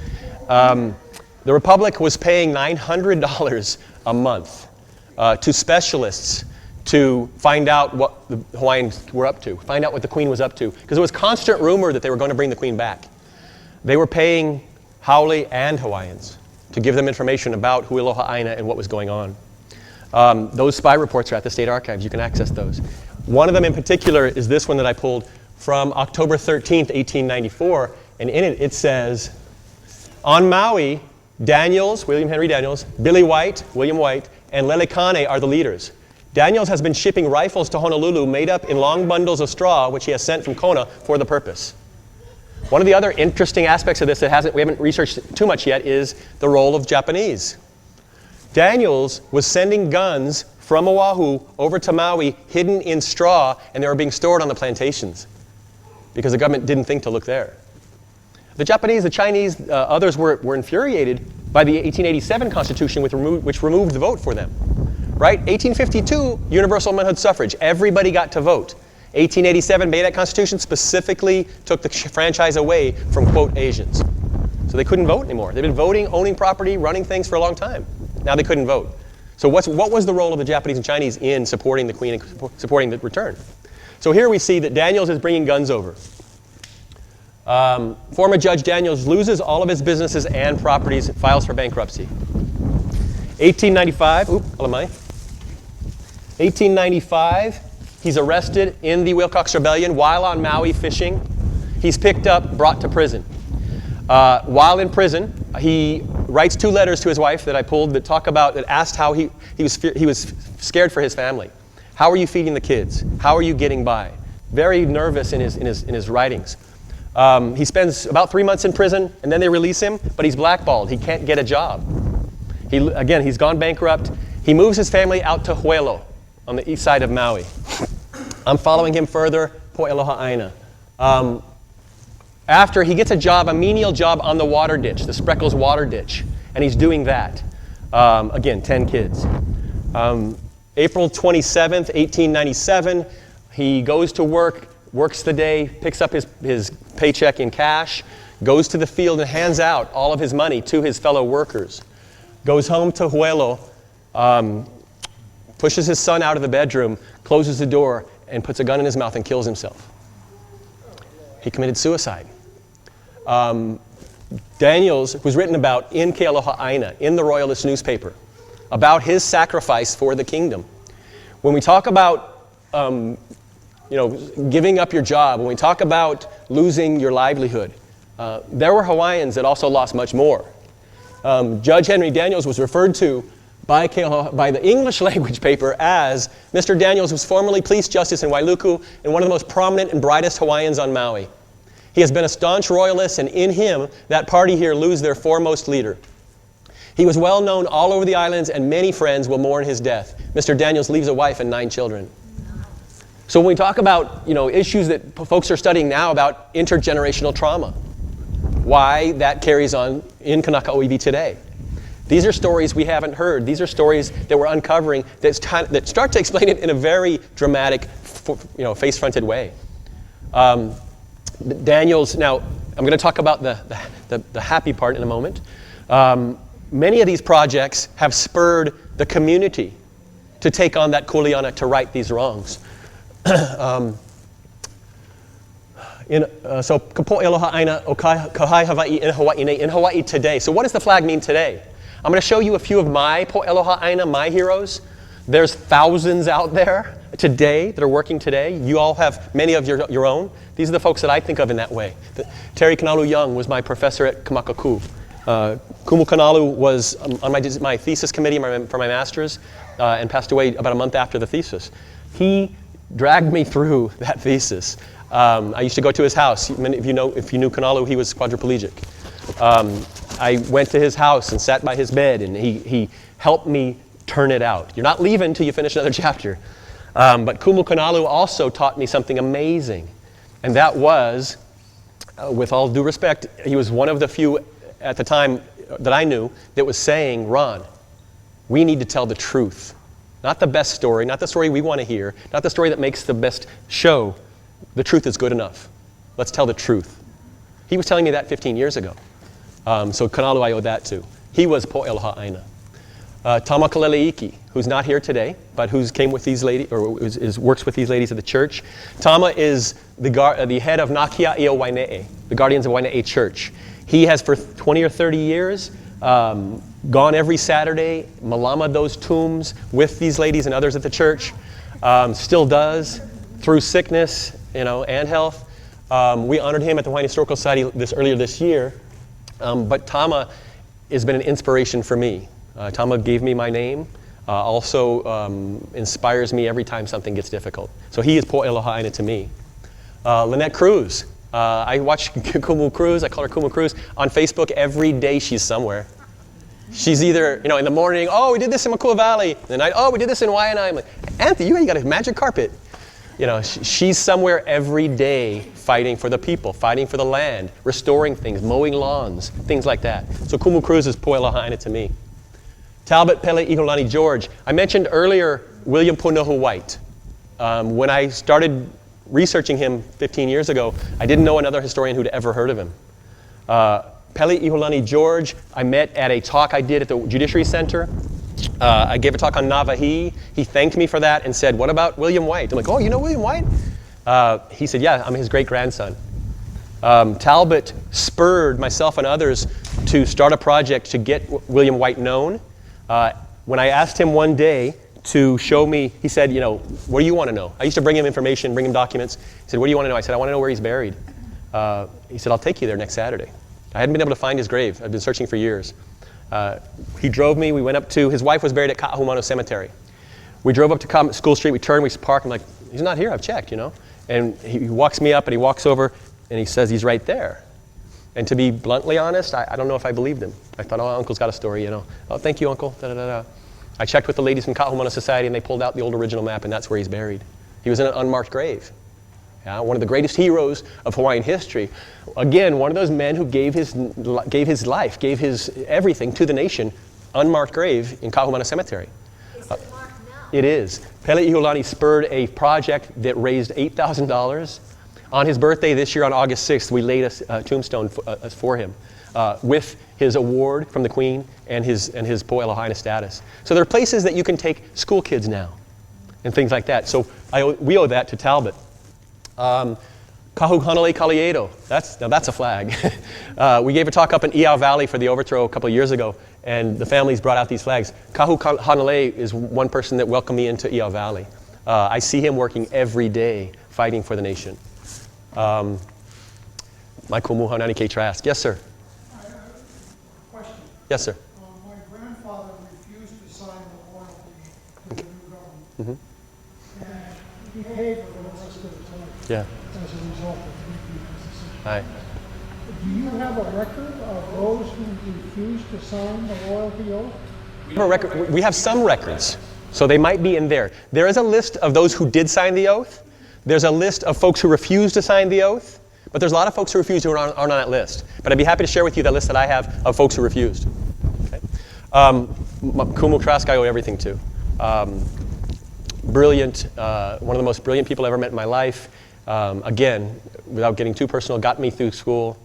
The Republic was paying $900 a month to specialists to find out what the Hawaiians were up to, find out what the Queen was up to, because there was constant rumor that they were going to bring the Queen back. They were paying Haole and Hawaiians to give them information about Huilo Ha'aina and what was going on. Those spy reports are at the State Archives. You can access those. One of them in particular is this one that I pulled from October 13th, 1894, and in it, it says, on Maui, Daniels, William Henry Daniels, Billy White, William White, and Lelekane are the leaders. Daniels has been shipping rifles to Honolulu made up in long bundles of straw, which he has sent from Kona for the purpose. One of the other interesting aspects of this that we haven't researched too much yet is the role of Japanese. Daniels was sending guns from Oahu over to Maui hidden in straw, and they were being stored on the plantations because the government didn't think to look there. The Japanese, the Chinese, others were infuriated by the 1887 Constitution, which removed the vote for them. Right? 1852, universal manhood suffrage. Everybody got to vote. 1887, made that Constitution, specifically took the franchise away from, quote, Asians. So they couldn't vote anymore. They've been voting, owning property, running things for a long time. Now they couldn't vote. So what was the role of the Japanese and Chinese in supporting the Queen and supporting the return? So here we see that Daniels is bringing guns over. Former Judge Daniels loses all of his businesses and properties, files for bankruptcy. 1895, he's arrested in the Wilcox Rebellion while on Maui fishing. He's picked up, brought to prison. While in prison, he writes 2 letters to his wife that I pulled that asked how he was scared for his family. How are you feeding the kids? How are you getting by? Very nervous in his writings. He spends about 3 months in prison, and then they release him, but he's blackballed. He can't get a job. He's gone bankrupt. He moves his family out to Huelo on the east side of Maui. I'm following him further, Po'elo Ha'aina. After he gets a menial job on the water ditch, the Spreckles water ditch, and he's doing that. Again, 10 kids. April 27th, 1897, he goes to work, works the day, picks up his paycheck in cash, goes to the field and hands out all of his money to his fellow workers. Goes home to Huelo, pushes his son out of the bedroom, closes the door, and puts a gun in his mouth and kills himself. He committed suicide. Daniels was written about in Kealoha Aina, in the Royalist newspaper, about his sacrifice for the kingdom. When we talk about giving up your job, when we talk about losing your livelihood, there were Hawaiians that also lost much more. Judge Henry Daniels was referred to by the English language paper as Mr. Daniels was formerly police justice in Wailuku and one of the most prominent and brightest Hawaiians on Maui. He has been a staunch royalist, and in him, that party here lose their foremost leader. He was well known all over the islands, and many friends will mourn his death. Mr. Daniels leaves a wife and 9 children. So when we talk about issues that folks are studying now about intergenerational trauma, why that carries on in Kanaka Oiwi today. These are stories we haven't heard. These are stories that we're uncovering that start to explain it in a very dramatic, face-fronted way. Daniels, now I'm going to talk about the happy part in a moment. Many of these projects have spurred the community to take on that kuleana to right these wrongs. So kapo'e aloha aina o kahai Hawaii in Hawaii today. So what does the flag mean today? I'm going to show you a few of my po'e aloha aina, my heroes. There's thousands out there today that are working today. You all have many of your own. These are the folks that I think of in that way. Terry Kanalu Young was my professor at Kamakaku. Kumu Kanalu was on my thesis committee for my master's and passed away about a month after the thesis. He dragged me through that thesis. I used to go to his house. If you knew Kanalu, he was quadriplegic. I went to his house and sat by his bed, and he helped me turn it out. You're not leaving until you finish another chapter. But Kumu Kanalu also taught me something amazing, and that was, with all due respect, he was one of the few at the time that I knew that was saying, Ron, we need to tell the truth. Not the best story, not the story we want to hear, not the story that makes the best show. The truth is good enough. Let's tell the truth. He was telling me that 15 years ago. So Kanalu I owe that to. He was po'e aloha aina. Tama Kaleleiki, who's not here today, but who came with these ladies, or works with these ladies at the church. Tama is the head of Nakia'i o Waine'e, the Guardians of Waine'e Church. He has for 20 or 30 years gone every Saturday, malama those tombs with these ladies and others at the church. Still does, through sickness, and health. We honored him at the Hawaiian Historical Society earlier this year. But Tama has been an inspiration for me. Tama gave me my name, also inspires me every time something gets difficult. So he is po'e aloha aina to me. Lynette Cruz. I watch Kumu Cruz, I call her Kumu Cruz. On Facebook every day she's somewhere. She's either, in the morning, oh, we did this in Makua Valley. And the night, oh, we did this in Waianae. I'm like, Anthony, you got a magic carpet. She's somewhere every day fighting for the people, fighting for the land, restoring things, mowing lawns, things like that. So Kumu Cruz is po'e aloha aina to me. Talbot Pele Iholani George. I mentioned earlier William Punohu White. When I started researching him 15 years ago, I didn't know another historian who'd ever heard of him. Pele Iholani George, I met at a talk I did at the Judiciary Center. I gave a talk on Navahi. He thanked me for that and said, what about William White? I'm like, oh, you know William White? He said, yeah, I'm his great-grandson. Talbot spurred myself and others to start a project to get William White known. When I asked him one day to show me, he said, what do you want to know? I used to bring him information, bring him documents. He said, what do you want to know? I said, I want to know where he's buried. He said, I'll take you there next Saturday. I hadn't been able to find his grave. I've been searching for years. He drove me. We went up to, his wife was buried at Ka'ahumanu Cemetery. We drove up to School Street. We turned, we parked. I'm like, he's not here. I've checked, And he walks me up and he walks over and he says, he's right there. And to be bluntly honest, I don't know if I believed him. I thought, oh, Uncle's got a story, Oh, thank you, Uncle. Da, da, da, da. I checked with the ladies from Ka'ahumanu Society and they pulled out the old original map and that's where he's buried. He was in an unmarked grave. Yeah, one of the greatest heroes of Hawaiian history. Again, one of those men who gave his life, gave his everything to the nation, unmarked grave in Ka'ahumanu Cemetery. Is it marked now? It is. Pele Iholani spurred a project that raised $8,000. On his birthday this year on August 6th, we laid a tombstone for him with his award from the Queen and his po'e aloha aina status. So there are places that you can take school kids now and things like that. So we owe that to Talbot. Kahuhanale Kaliedo, that's a flag. We gave a talk up in Iao Valley for the overthrow a couple of years ago, and the families brought out these flags. Kahuhanale is one person that welcomed me into Iao Valley. I see him working every day fighting for the nation. Michael Muhanani K. Trask. Yes, sir. Question. Yes, sir. My grandfather refused to sign Mm-hmm. And behavior for the rest of the time Yeah. as a result of three people's decision. Right. Do you have a record of those who refused to sign the loyalty oath? We have some records, so they might be in there. There is a list of those who did sign the oath. There's a list of folks who refused to sign the oath, but there's a lot of folks who refused who aren't on that list. But I'd be happy to share with you that list that I have of folks who refused. Okay? Kumu Trask I owe everything to. Brilliant, one of the most brilliant people I ever met in my life. Again, without getting too personal, got me through school.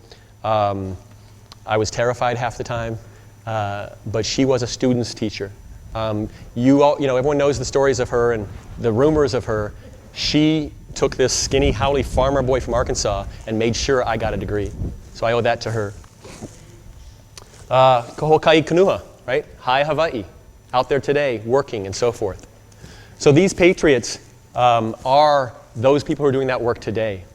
I was terrified half the time, but she was a student's teacher. Everyone knows the stories of her and the rumors of her. She took this skinny, howly farmer boy from Arkansas and made sure I got a degree. So I owe that to her. Kahokai Kanuha, right? Hi Hawaii, out there today, working and so forth. So these patriots are those people who are doing that work today.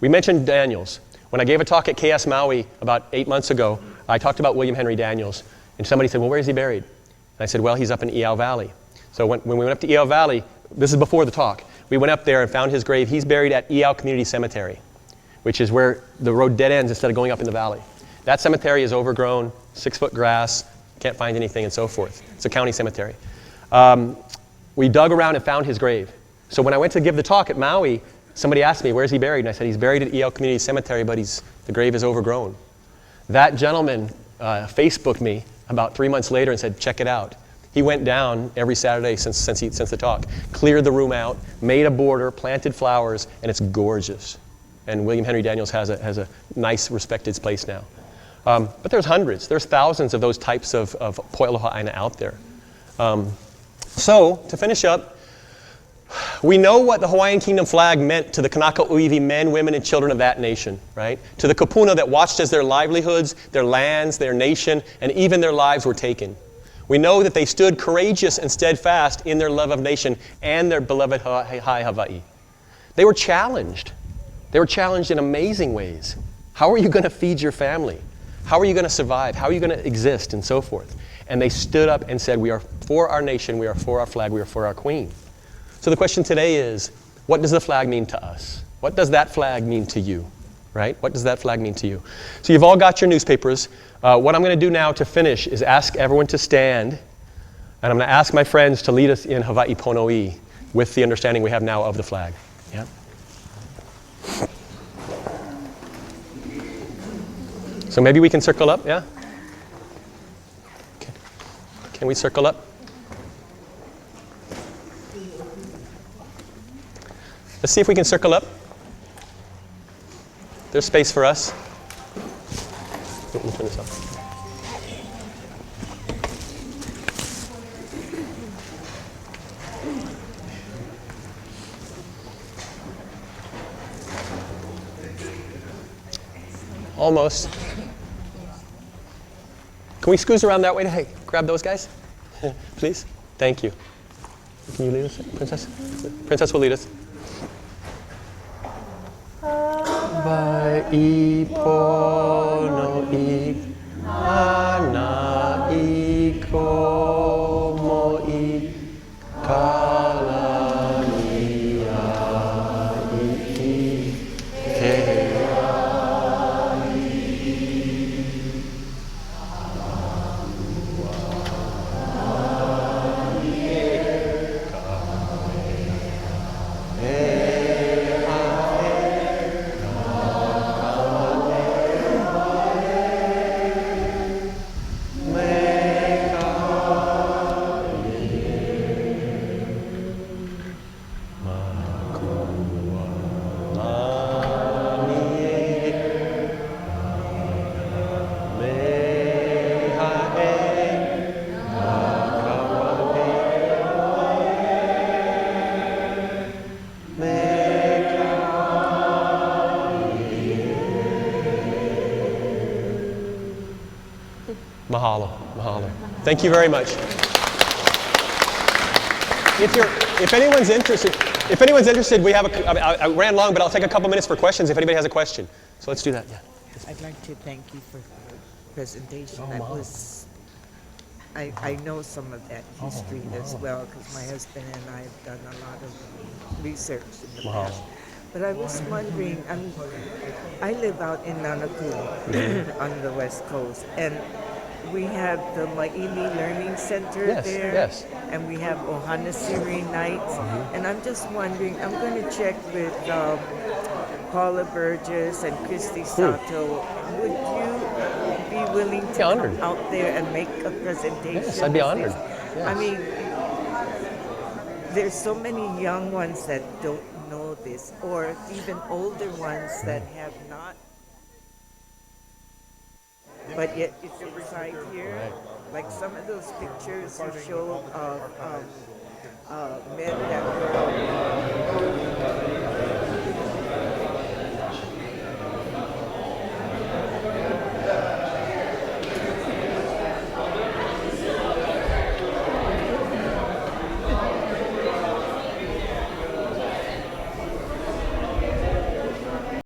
We mentioned Daniels. When I gave a talk at KS Maui about 8 months ago, I talked about William Henry Daniels. And somebody said, well, where is he buried? And I said, well, he's up in Iao Valley. So when we went up to Iao Valley, this is before the talk, we went up there and found his grave. He's buried at Iao Community Cemetery, which is where the road dead ends instead of going up in the valley. That cemetery is overgrown, 6-foot grass, can't find anything and so forth. It's a county cemetery. We dug around and found his grave. So when I went to give the talk at Maui, somebody asked me, where's he buried? And I said, he's buried at Iao Community Cemetery, but the grave is overgrown. That gentleman Facebooked me about 3 months later and said, check it out. He went down every Saturday since the talk, cleared the room out, made a border, planted flowers, and it's gorgeous. And William Henry Daniels has a nice, respected place now. But there's hundreds, there's thousands of those types of po'aloha aina out there. So, to finish up, we know what the Hawaiian Kingdom flag meant to the Kanaka Uiwi men, women, and children of that nation, right? To the kupuna that watched as their livelihoods, their lands, their nation, and even their lives were taken. We know that they stood courageous and steadfast in their love of nation and their beloved Hai Hawaii. They were challenged. They were challenged in amazing ways. How are you going to feed your family? How are you going to survive? How are you going to exist? And so forth. And they stood up and said, we are for our nation, we are for our flag, we are for our queen. So the question today is, what does the flag mean to us? What does that flag mean to you? Right? What does that flag mean to you? So you've all got your newspapers. What I'm going to do now to finish is ask everyone to stand, and I'm going to ask my friends to lead us in Hawaii Pono'i with the understanding we have now of the flag. Yeah? So maybe we can circle up, yeah? Okay. Can we circle up? Let's see if we can circle up. There's space for us. Let me turn this off. Almost. Can we squeeze around that way to grab those guys? Please? Thank you. Can you lead us, Princess? Princess will lead us. Hawaii Pono'i ana I komo'i kalania iki ke Mahalo, mahalo. Thank you very much. If anyone's interested, we have I ran long, but I'll take a couple minutes for questions if anybody has a question. So let's do that. Yeah. I'd like to thank you for the presentation. That was I know some of that history as well because my husband and I have done a lot of research in the Wow. past. But I was wondering, I live out in Nanakuli on the West Coast, and we have the Maili Learning Center Yes, there, yes. and we have Ohanasiri nights, and I'm just wondering, I'm going to check with Paula Burgess and Christy Sato. Would you be willing to Be come honored. out there and make a presentation? Yes, I'd be of honored. this? I mean, there's so many young ones that don't know this, or even older ones that have not. But yet it's inside here. Right. Like some of those pictures you show of men that were